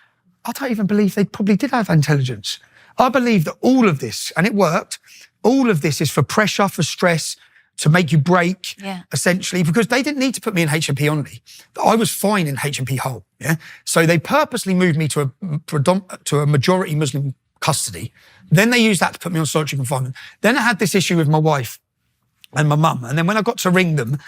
I don't even believe they probably did have intelligence. I believe that all of this, and it worked, all of this is for pressure, for stress, to make you break, essentially, because they didn't need to put me in H&P Onley. I was fine in H&P Hull, yeah? So they purposely moved me to a majority Muslim custody. Then they used that to put me on solitary confinement. Then I had this issue with my wife and my mum. And then when I got to ring them,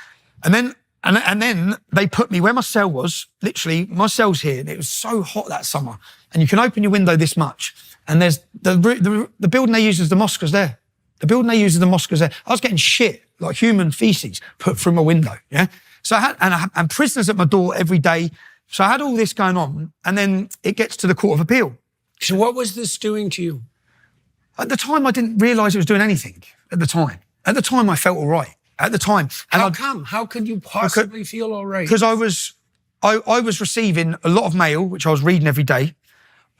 and then they put me where my cell was, literally my cell's here, and it was so hot that summer. And you can open your window this much. And there's the building they use as the mosque is there. The building they use as the mosque is there. I was getting shit, like human feces, put through my window, yeah? So I had prisoners at my door every day. So I had all this going on, and then it gets to the Court of Appeal. So what was this doing to you? At the time, I didn't realise it was doing anything. At the time, I felt all right. At the time, and How come? How could you possibly feel all right? because I was receiving a lot of mail, which I was reading every day.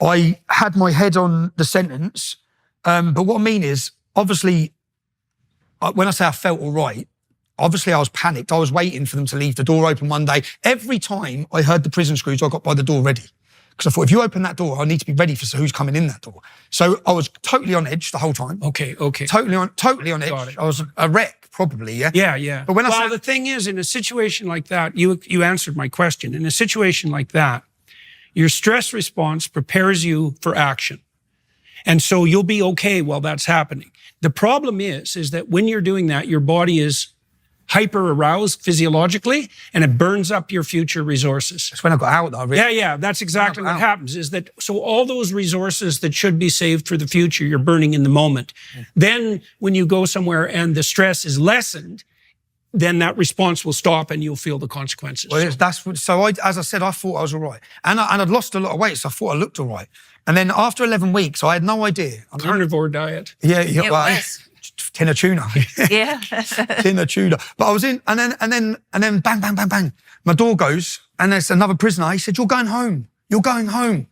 I had my head on the sentence, but what I mean is, obviously, when I say I felt all right, obviously I was panicked. I was waiting for them to leave the door open one day. Every time I heard the prison screws, I got by the door ready. Because I thought, if you open that door, I need to be ready for who's coming in that door. So I was totally on edge the whole time. Okay. Totally on edge. Got it. I was a wreck, probably, yeah? Yeah. But when the thing is, in a situation like that, you answered my question. In a situation like that, your stress response prepares you for action. And so you'll be okay while that's happening. The problem is that when you're doing that, your body is hyper aroused physiologically, and it burns up your future resources. That's when I got out, though. Really. Yeah, that's exactly what happens, is that, so all those resources that should be saved for the future, you're burning in the moment. Yeah. Then when you go somewhere and the stress is lessened, then that response will stop and you'll feel the consequences. Well, as I said, I thought I was all right. And I'd lost a lot of weight, so I thought I looked all right. And then after 11 weeks, I had no idea. Carnivore diet. Yeah. It was. Tin of tuna. Yeah. Tin of tuna. But I was in, and then bang. My door goes, and there's another prisoner. He said, "You're going home. You're going home."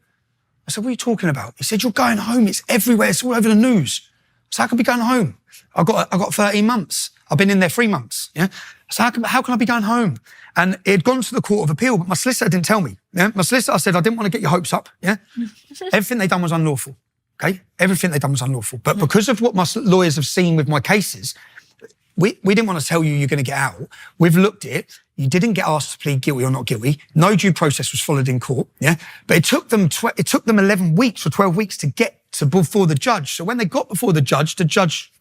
I said, "What are you talking about?" He said, "You're going home. It's everywhere. It's all over the news." So how can I be going home? I got 13 months. I've been in there 3 months. Yeah. So how can I be going home? And it had gone to the Court of Appeal, but my solicitor didn't tell me. Yeah. My solicitor said, "I didn't want to get your hopes up." Yeah. Everything they done was unlawful. Okay, everything they've done was unlawful. But because of what my lawyers have seen with my cases, we didn't want to tell you you're going to get out. We've looked at it. You didn't get asked to plead guilty or not guilty. No due process was followed in court. Yeah, but it took them 11 weeks or 12 weeks to get to before the judge. So when they got before the judge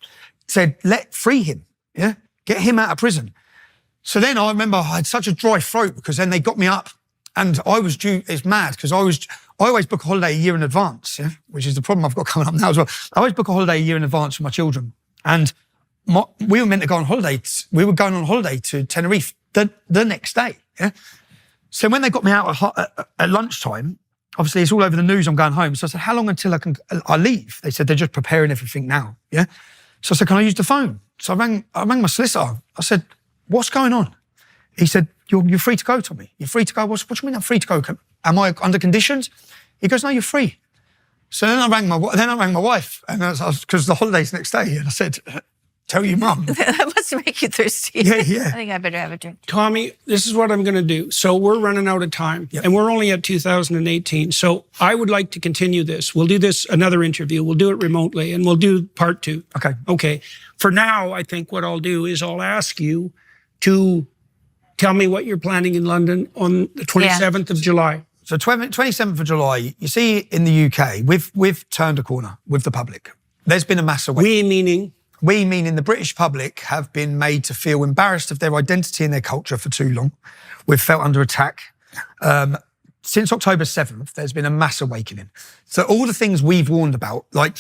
said, free him. Yeah, get him out of prison. So then I remember I had such a dry throat because then they got me up. And I was due, it's mad, because I always book a holiday a year in advance, yeah? Which is the problem I've got coming up now as well. I always book a holiday a year in advance for my children. And we were meant to go on holiday. We were going on holiday to Tenerife the next day, yeah? So when they got me out at lunchtime, obviously it's all over the news, I'm going home. So I said, how long until I leave? They said, they're just preparing everything now, yeah? So I said, can I use the phone? So I rang my solicitor. I said, what's going on? He said, you're free to go, Tommy. You're free to go. What do you mean I'm free to go? Am I under conditions? He goes, no, you're free. So then I rang my wife, and because the holiday's next day, and I said, tell your mum. That must make you thirsty. Yeah. I think I better have a drink. Tommy, this is what I'm going to do. So we're running out of time, and we're only at 2018. So I would like to continue this. We'll do this another interview. We'll do it remotely, and we'll do part 2. Okay. For now, I think what I'll do is I'll ask you to tell me what you're planning in London on the 27th of July. So 27th of July, you see, in the UK, we've turned a corner with the public. There's been a mass awakening. We meaning the British public have been made to feel embarrassed of their identity and their culture for too long. We've felt under attack. Since October 7th, there's been a mass awakening. So all the things we've warned about, like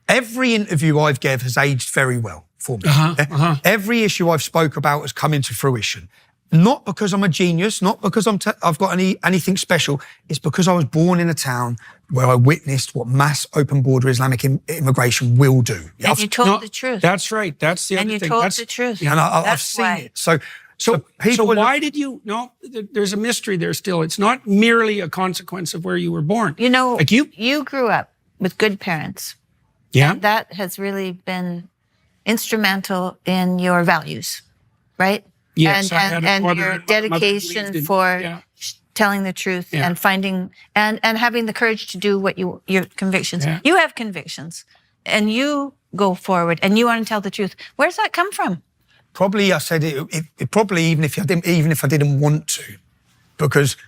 every interview I've given has aged very well for me. Every issue I've spoke about has come into fruition. Not because I'm a genius, not because I've got anything special. It's because I was born in a town where I witnessed what mass open border Islamic immigration will do. And you told the truth. That's right. That's the other thing. And you told the truth. And I've seen it. So why did you? No, there's a mystery there still. It's not merely a consequence of where you were born. You know, like you grew up with good parents. Yeah, and that has really been instrumental in your values, right? Yes, and your dedication for telling the truth and finding and having the courage to do what your convictions. Yeah. You have convictions, and you go forward, and you want to tell the truth. Where's that come from? Probably, I said it probably even if I didn't want to, because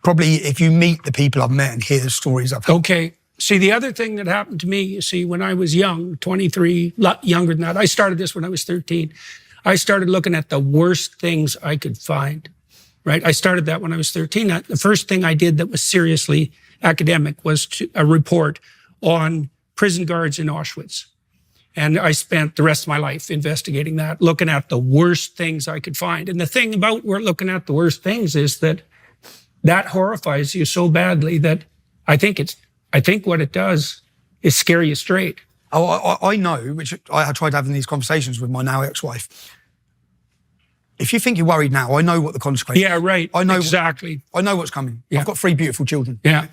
probably if you meet the people I've met and hear the stories I've heard. Okay. See, the other thing that happened to me, you see, when I was young, 23, younger than that, I started this when I was 13. I started looking at the worst things I could find, right? I started that when I was 13. The first thing I did that was seriously academic was a report on prison guards in Auschwitz. And I spent the rest of my life investigating that, looking at the worst things I could find. And the thing about looking at the worst things is that horrifies you so badly that I think what it does is scare you straight. Oh, I know, which I tried having these conversations with my now ex-wife. If you think you're worried now, I know what the consequences. Yeah, right. I know exactly. I know what's coming. Yeah. I've got 3 beautiful children. Yeah.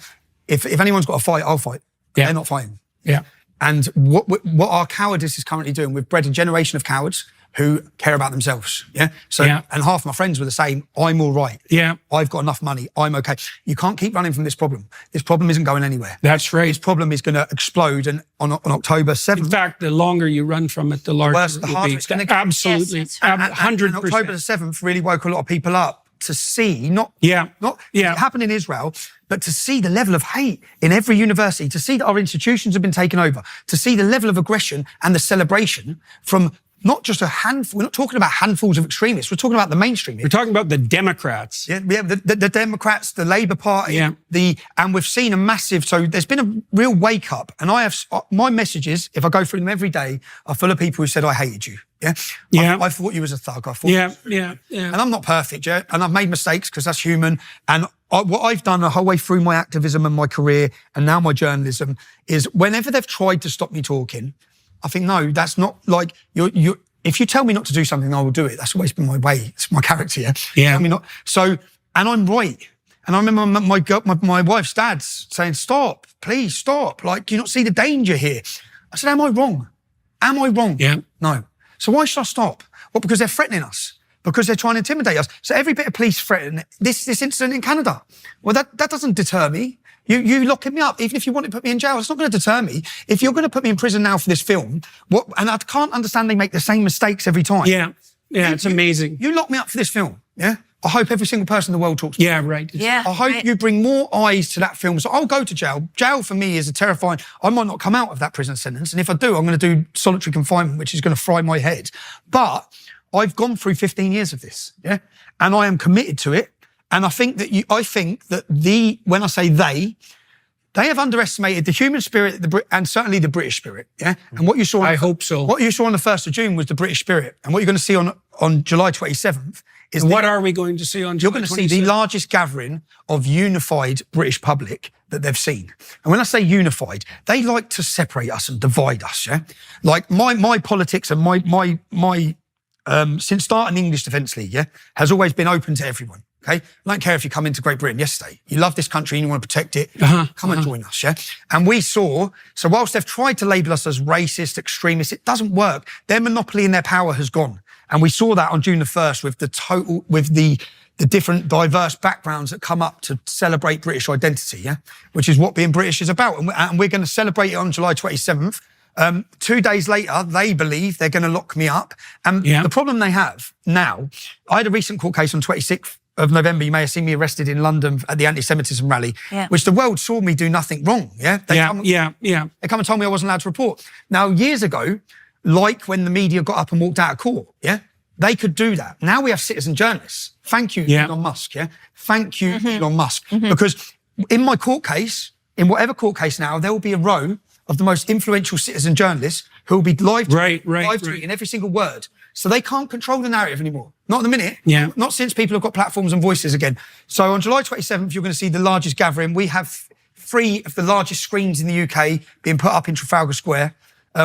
If anyone's got to fight, I'll fight. Yeah. They're not fighting. Yeah. And what our cowardice is currently doing, we've bred a generation of cowards who care about themselves. Yeah. So, and half my friends were the same. I'm all right. Yeah. I've got enough money. I'm okay. You can't keep running from this problem. This problem isn't going anywhere. That's right. This problem is going to explode. And on October 7th. In fact, the longer you run from it, the larger the harder it's going to get. Absolutely. Yes, that's right. 100%. And October the 7th really woke a lot of people up to see, not it happened in Israel, but to see the level of hate in every university, to see that our institutions have been taken over, to see the level of aggression and the celebration from not just a handful. We're not talking about handfuls of extremists. We're talking about the mainstream. We're talking about the Democrats. Yeah, the Democrats, the Labour Party, and we've seen a massive. So there's been a real wake up, and I have my messages. If I go through them every day, are full of people who said I hated you. Yeah, I thought you was a thug. I thought, and I'm not perfect, and I've made mistakes because that's human. And what I've done the whole way through my activism and my career, and now my journalism, is whenever they've tried to stop me talking, I think, no, that's not like you. If you tell me not to do something, I will do it. That's always been my way. It's my character. Yeah. Tell me not. So, and I'm right. And I remember my wife's dad saying, "Stop, please stop. Like, do you not see the danger here?" I said, "Am I wrong? Am I wrong?" Yeah. No. So why should I stop? Well, because they're threatening us. Because they're trying to intimidate us. So every bit of police threaten this incident in Canada. Well, that doesn't deter me. You locking me up, even if you want to put me in jail, it's not going to deter me. If you're going to put me in prison now for this film, and I can't understand they make the same mistakes every time. Yeah, it's amazing. You lock me up for this film, yeah? I hope every single person in the world talks to me. Yeah, right. Yeah. I hope you bring more eyes to that film. So I'll go to jail. Jail for me is a terrifying, I might not come out of that prison sentence. And if I do, I'm going to do solitary confinement, which is going to fry my head. But I've gone through 15 years of this, yeah? And I am committed to it. And I think that when I say they have underestimated the human spirit and certainly the British spirit, yeah? And what you saw... I hope so. What you saw on the 1st of June was the British spirit. And what you're going to see on July 27th is... What are we going to see on July 27th? You're going to see the largest gathering of unified British public that they've seen. And when I say unified, they like to separate us and divide us, yeah? Like my politics and my since starting English Defence League, yeah, has always been open to everyone. Okay, I don't care if you come into Great Britain yesterday. You love this country and you want to protect it. Come and join us, yeah. And we saw. So whilst they've tried to label us as racist, extremists, it doesn't work. Their monopoly and their power has gone. And we saw that on June the 1st with the different diverse backgrounds that come up to celebrate British identity, yeah, which is what being British is about. And we're going to celebrate it on July 27th. 2 days later, they believe they're going to lock me up. And the problem they have now, I had a recent court case on 26th of November. You may have seen me arrested in London at the anti-Semitism rally, which the world saw me do nothing wrong. Yeah, They come and told me I wasn't allowed to report. Now, years ago, like when the media got up and walked out of court, yeah, they could do that. Now we have citizen journalists. Thank you, Elon Musk. Yeah, thank you, Elon Musk, because in my court case, in whatever court case now, there will be a row of the most influential citizen journalists who will be live tweeting every single word. So they can't control the narrative anymore. Not at the minute. Yeah. Not since people have got platforms and voices again. So on July 27th, you're going to see the largest gathering. We have 3 of the largest screens in the UK being put up in Trafalgar Square.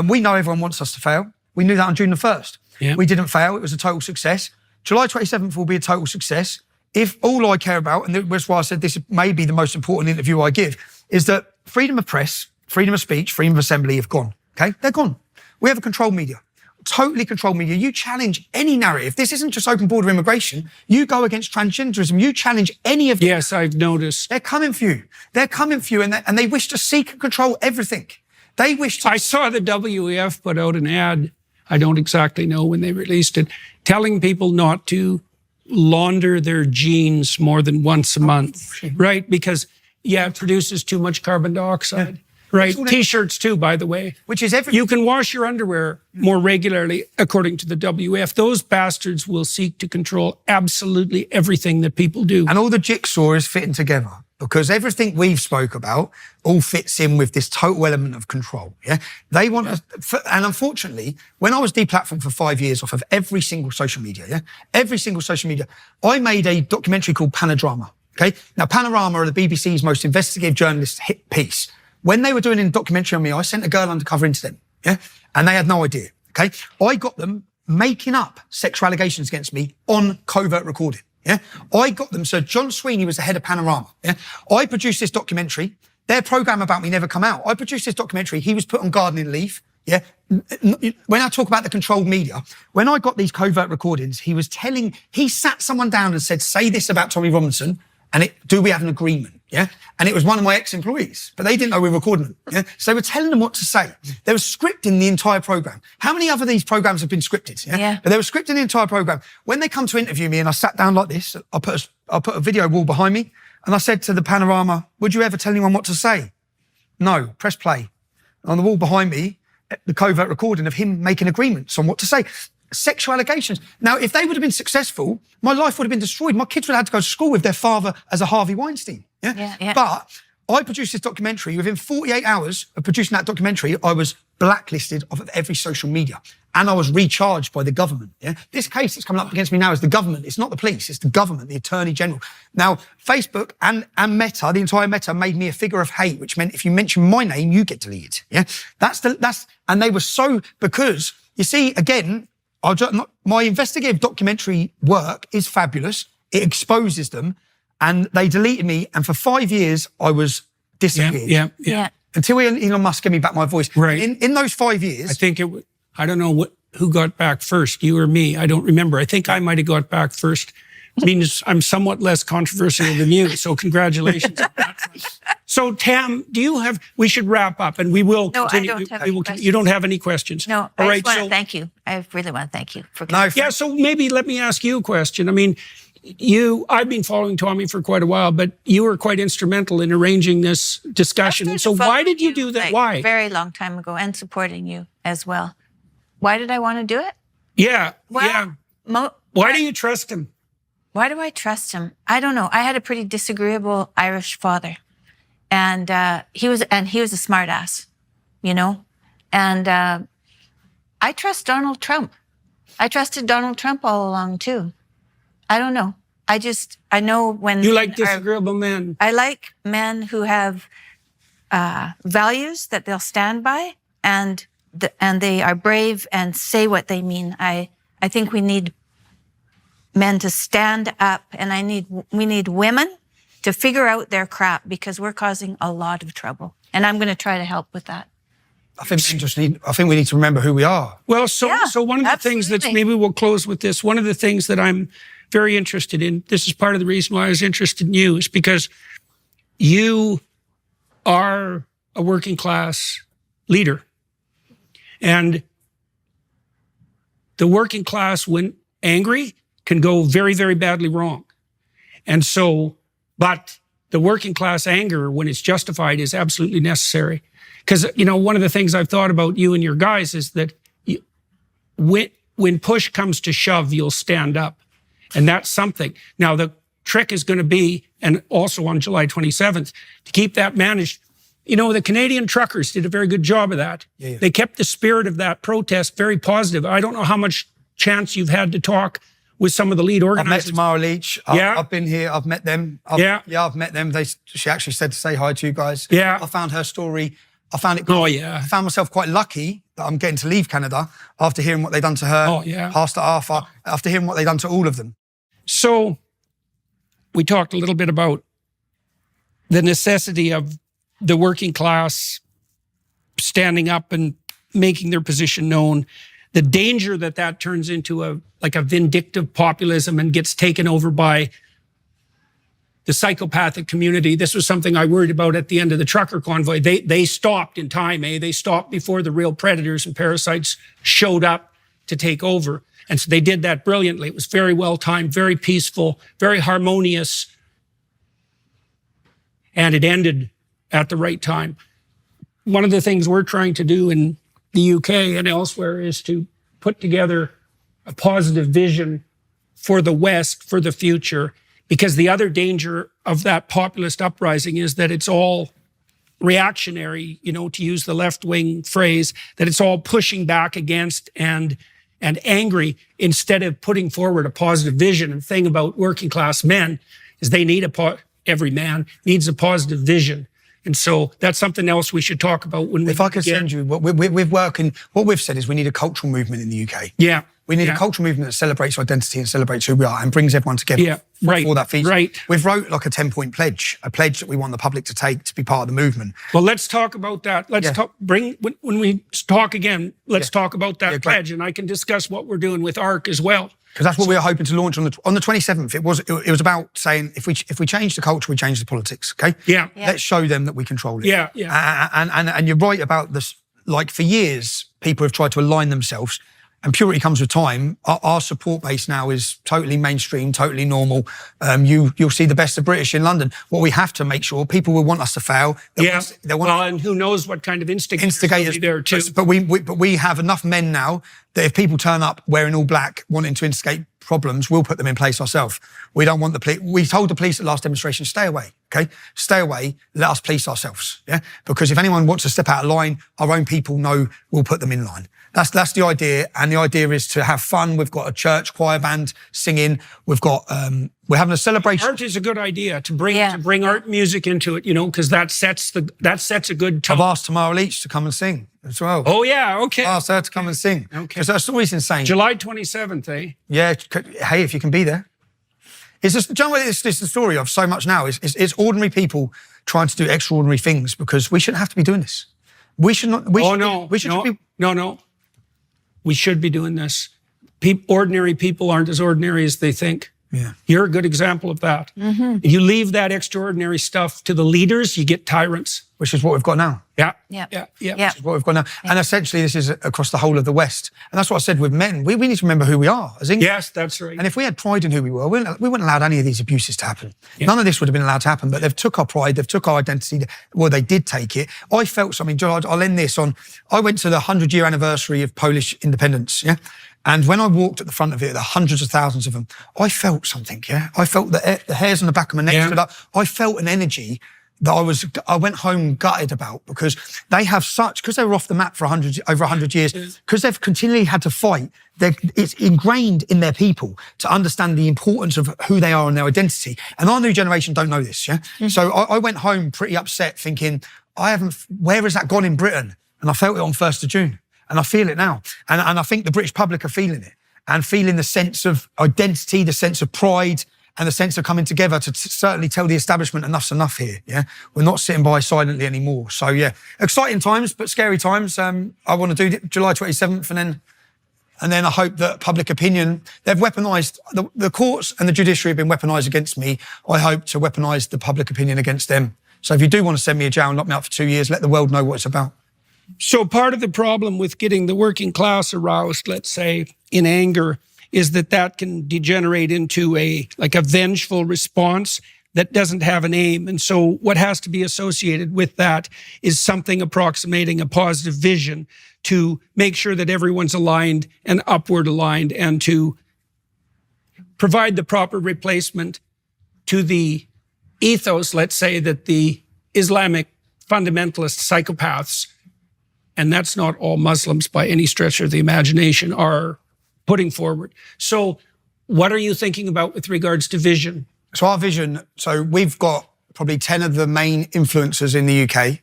We know everyone wants us to fail. We knew that on June the 1st. Yeah. We didn't fail. It was a total success. July 27th will be a total success. If all I care about, and that's why I said this may be the most important interview I give, is that freedom of press, freedom of speech, freedom of assembly have gone. Okay? They're gone. We have a controlled media. Totally controlled media. You challenge any narrative. This isn't just open border immigration. You go against transgenderism. You challenge any of them. Yes, I've noticed. They're coming for you. They're coming for you, and they wish to seek and control everything. They wish to... I saw the WEF put out an ad, I don't exactly know when they released it, telling people not to launder their jeans more than once a month, right? Because, it produces too much carbon dioxide. Right. T-shirts too, by the way. Which is everything. You can wash your underwear more regularly, according to the WF. Those bastards will seek to control absolutely everything that people do. And all the jigsaw is fitting together because everything we've spoke about all fits in with this total element of control. Yeah, they want us, and unfortunately, when I was deplatformed for 5 years off of every single social media, every single social media, I made a documentary called Panodrama. Okay, now Panorama are the BBC's most investigative journalist hit piece. When they were doing a documentary on me, I sent a girl undercover into them, and they had no idea. Okay, I got them making up sexual allegations against me on covert recording. Yeah, I got them. So John Sweeney was the head of Panorama. Yeah, I produced this documentary. Their program about me never come out. I produced this documentary. He was put on gardening leave. Yeah, when I talk about the controlled media, when I got these covert recordings, he sat someone down and said, "Say this about Tommy Robinson." And do we have an agreement? Yeah. And it was one of my ex-employees, but they didn't know we were recording them. Yeah. So they were telling them what to say. They were scripting the entire program. How many other these programs have been scripted? Yeah. But they were scripting the entire program. When they come to interview me and I sat down like this, I put a video wall behind me and I said to the Panorama, "Would you ever tell anyone what to say?" "No." Press play. On the wall behind me, the covert recording of him making agreements on what to say. Sexual allegations. Now, if they would have been successful, my life would have been destroyed. My kids would have had to go to school with their father as a Harvey Weinstein. Yeah. But I produced this documentary. Within 48 hours of producing that documentary, I was blacklisted off of every social media. And I was recharged by the government. Yeah. This case that's coming up against me now is the government. It's not the police. It's the government, the Attorney General. Now, Facebook and Meta, the entire Meta, made me a figure of hate, which meant if you mention my name, you get deleted. Yeah. And they were so, because you see, again, my investigative documentary work is fabulous. It exposes them, and they deleted me. And for 5 years, I was disappeared. Yeah. Until Elon Musk gave me back my voice. Right. In those 5 years, I think I don't know who got back first, you or me. I don't remember. I think I might have got back first. Means I'm somewhat less controversial than you. So congratulations on that. So Tam, we should wrap up and we will continue. No, I don't have any questions. You don't have any questions? No, All I just want to thank you. I really want to thank you for coming. Yeah, so maybe let me ask you a question. I mean, I've been following Tommy for quite a while, but you were quite instrumental in arranging this discussion. So why did you do that? Why? A very long time ago, and supporting you as well. Why did I want to do it? Yeah, well, yeah. Why do you trust him? Why do I trust him? I don't know. I had a pretty disagreeable Irish father, and he was a smart ass, And I trust Donald Trump. I trusted Donald Trump all along too. I don't know. I know when you like disagreeable men. I like men who have values that they'll stand by, and they are brave and say what they mean. I think we need men to stand up, and we need women to figure out their crap, because we're causing a lot of trouble. And I'm going to try to help with that. I think we need to remember who we are. Well, so one of the things that maybe we'll close with this. One of the things that I'm very interested in, this is part of the reason why I was interested in you, is because you are a working class leader. And the working class, when angry, can go very, very badly wrong. And so, but the working class anger, when it's justified, is absolutely necessary. Because, one of the things I've thought about you and your guys is that when push comes to shove, you'll stand up. And that's something. Now, the trick is going to be, and also on July 27th, to keep that managed. The Canadian truckers did a very good job of that. Yeah. They kept the spirit of that protest very positive. I don't know how much chance you've had to talk with some of the lead organizers. I've met Tamara Leach. I've been here. I've met them. I've met them. She actually said to say hi to you guys. Yeah. I found her story. I found it. Oh, yeah. I found myself quite lucky that I'm getting to leave Canada after hearing what they've done to her. Oh, yeah. Pastor Arthur, after hearing what they've done to all of them. So we talked a little bit about the necessity of the working class standing up and making their position known, the danger that turns into a vindictive populism and gets taken over by the psychopathic community. This was something I worried about at the end of the trucker convoy. They stopped in time, They stopped before the real predators and parasites showed up to take over. And so they did that brilliantly. It was very well timed, very peaceful, very harmonious. And it ended at the right time. one of the things we're trying to do in the UK and elsewhere is to put together a positive vision for the West, for the future, because the other danger of that populist uprising is that it's all reactionary, to use the left-wing phrase, that it's all pushing back against and angry instead of putting forward a positive vision. And the thing about working class men is they need every man needs a positive vision. And so that's something else we should talk about when we If I could send you, what we've said is we need a cultural movement in the UK. Yeah. We need a cultural movement that celebrates identity and celebrates who we are and brings everyone together for that feature. Right. We've wrote like a 10-point pledge, a pledge that we want the public to take to be part of the movement. Well, let's talk about that. Let's talk, when we talk again, let's talk about that pledge, and I can discuss what we're doing with ARC as well. Because that's what we were hoping to launch on the 27th. It was about saying if we change the culture, we change the politics. Okay. Yeah. Let's show them that we control it. Yeah. Yeah. And you're right about this. Like for years, people have tried to align themselves, and purity comes with time. Our support base now is totally mainstream, totally normal. You'll see the best of British in London. What we have to make sure, people will want us to fail. And who knows what kind of instigators there too. But we have enough men now that if people turn up wearing all black, wanting to instigate problems, we'll put them in place ourselves. We don't want the police. We told the police at last demonstration, stay away, okay? Stay away, let us police ourselves, yeah? Because if anyone wants to step out of line, our own people know we'll put them in line. That's the idea, and the idea is to have fun. We've got a church choir band singing. We've got we're having a celebration. Art is a good idea to bring art music into it, because that sets a good tone. I've asked Tamara Leach to come and sing as well. Oh yeah, okay. I asked her to come and sing because her story's insane. July 27th, eh? Yeah. Hey, if you can be there. It's just, do you know what it's the story of so much now? It's ordinary people trying to do extraordinary things because we shouldn't have to be doing this. We should not. No. We should be doing this. Ordinary people aren't as ordinary as they think. Yeah. You're a good example of that. Mm-hmm. If you leave that extraordinary stuff to the leaders, you get tyrants. Which is what we've got now. Yeah. Which is what we've got now. Yeah. And essentially this is across the whole of the West. And that's what I said with men. We need to remember who we are as England. Yes, that's right. And if we had pride in who we were, we wouldn't allow any of these abuses to happen. Yeah. None of this would have been allowed to happen, but they've took our pride, they've took our identity. Well, they did take it. I felt something, John, I'll end this on, I went to the 100-year anniversary of Polish independence, yeah? And when I walked at the front of it, the hundreds of thousands of them, I felt something, yeah? I felt the hairs on the back of my neck stood up. I felt an energy that I went home gutted about because they have because they were off the map for over 100 years, because they've continually had to fight, it's ingrained in their people to understand the importance of who they are and their identity. And our new generation don't know this, yeah? Mm-hmm. So I went home pretty upset thinking, where has that gone in Britain? And I felt it on 1st of June. And I feel it now. And I think the British public are feeling it and feeling the sense of identity, the sense of pride, and the sense of coming together to certainly tell the establishment enough's enough here, yeah? We're not sitting by silently anymore. So, yeah, exciting times, but scary times. I want to do July 27th and then I hope that public opinion, they've weaponised, the courts and the judiciary have been weaponised against me. I hope to weaponise the public opinion against them. So if you do want to send me a jail and lock me up for 2 years, let the world know what it's about. So part of the problem with getting the working class aroused, let's say, in anger, is that can degenerate into a vengeful response that doesn't have an aim. And so what has to be associated with that is something approximating a positive vision to make sure that everyone's aligned and upward aligned and to provide the proper replacement to the ethos, let's say, that the Islamic fundamentalist psychopaths, and that's not all Muslims by any stretch of the imagination, are putting forward. So what are you thinking about with regards to vision? So our vision, we've got probably 10 of the main influencers in the UK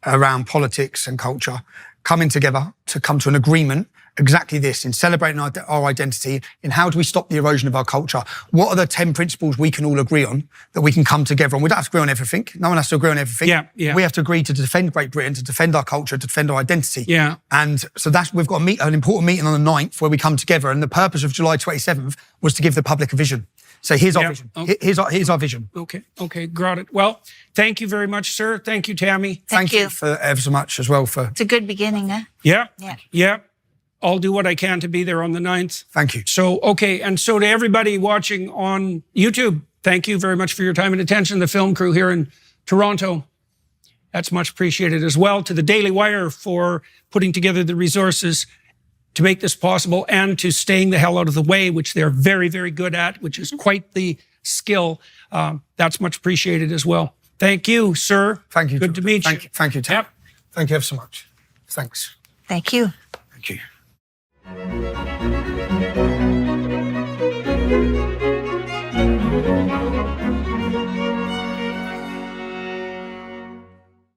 around politics and culture coming together to come to an agreement, exactly this, in celebrating our identity, in how do we stop the erosion of our culture? What are the 10 principles we can all agree on that we can come together on? We don't have to agree on everything. No one has to agree on everything. Yeah. We have to agree to defend Great Britain, to defend our culture, to defend our identity. Yeah. And so we've got an important meeting on the 9th where we come together, and the purpose of July 27th was to give the public a vision. So here's our vision. Okay. Here's our vision. Okay, got it. Well, thank you very much, sir. Thank you, Tammy. Thank you for ever so much as well. It's a good beginning, huh? Yeah. I'll do what I can to be there on the 9th. Thank you. So, okay. And so to everybody watching on YouTube, thank you very much for your time and attention. The film crew here in Toronto. That's much appreciated as well. To the Daily Wire for putting together the resources to make this possible, and to staying the hell out of the way, which they're very, very good at, which is quite the skill. That's much appreciated as well. Thank you, sir. Thank you. Good to meet you. Thank you, Tam. Yep. Thank you ever so much. Thanks. Thank you. Thank you.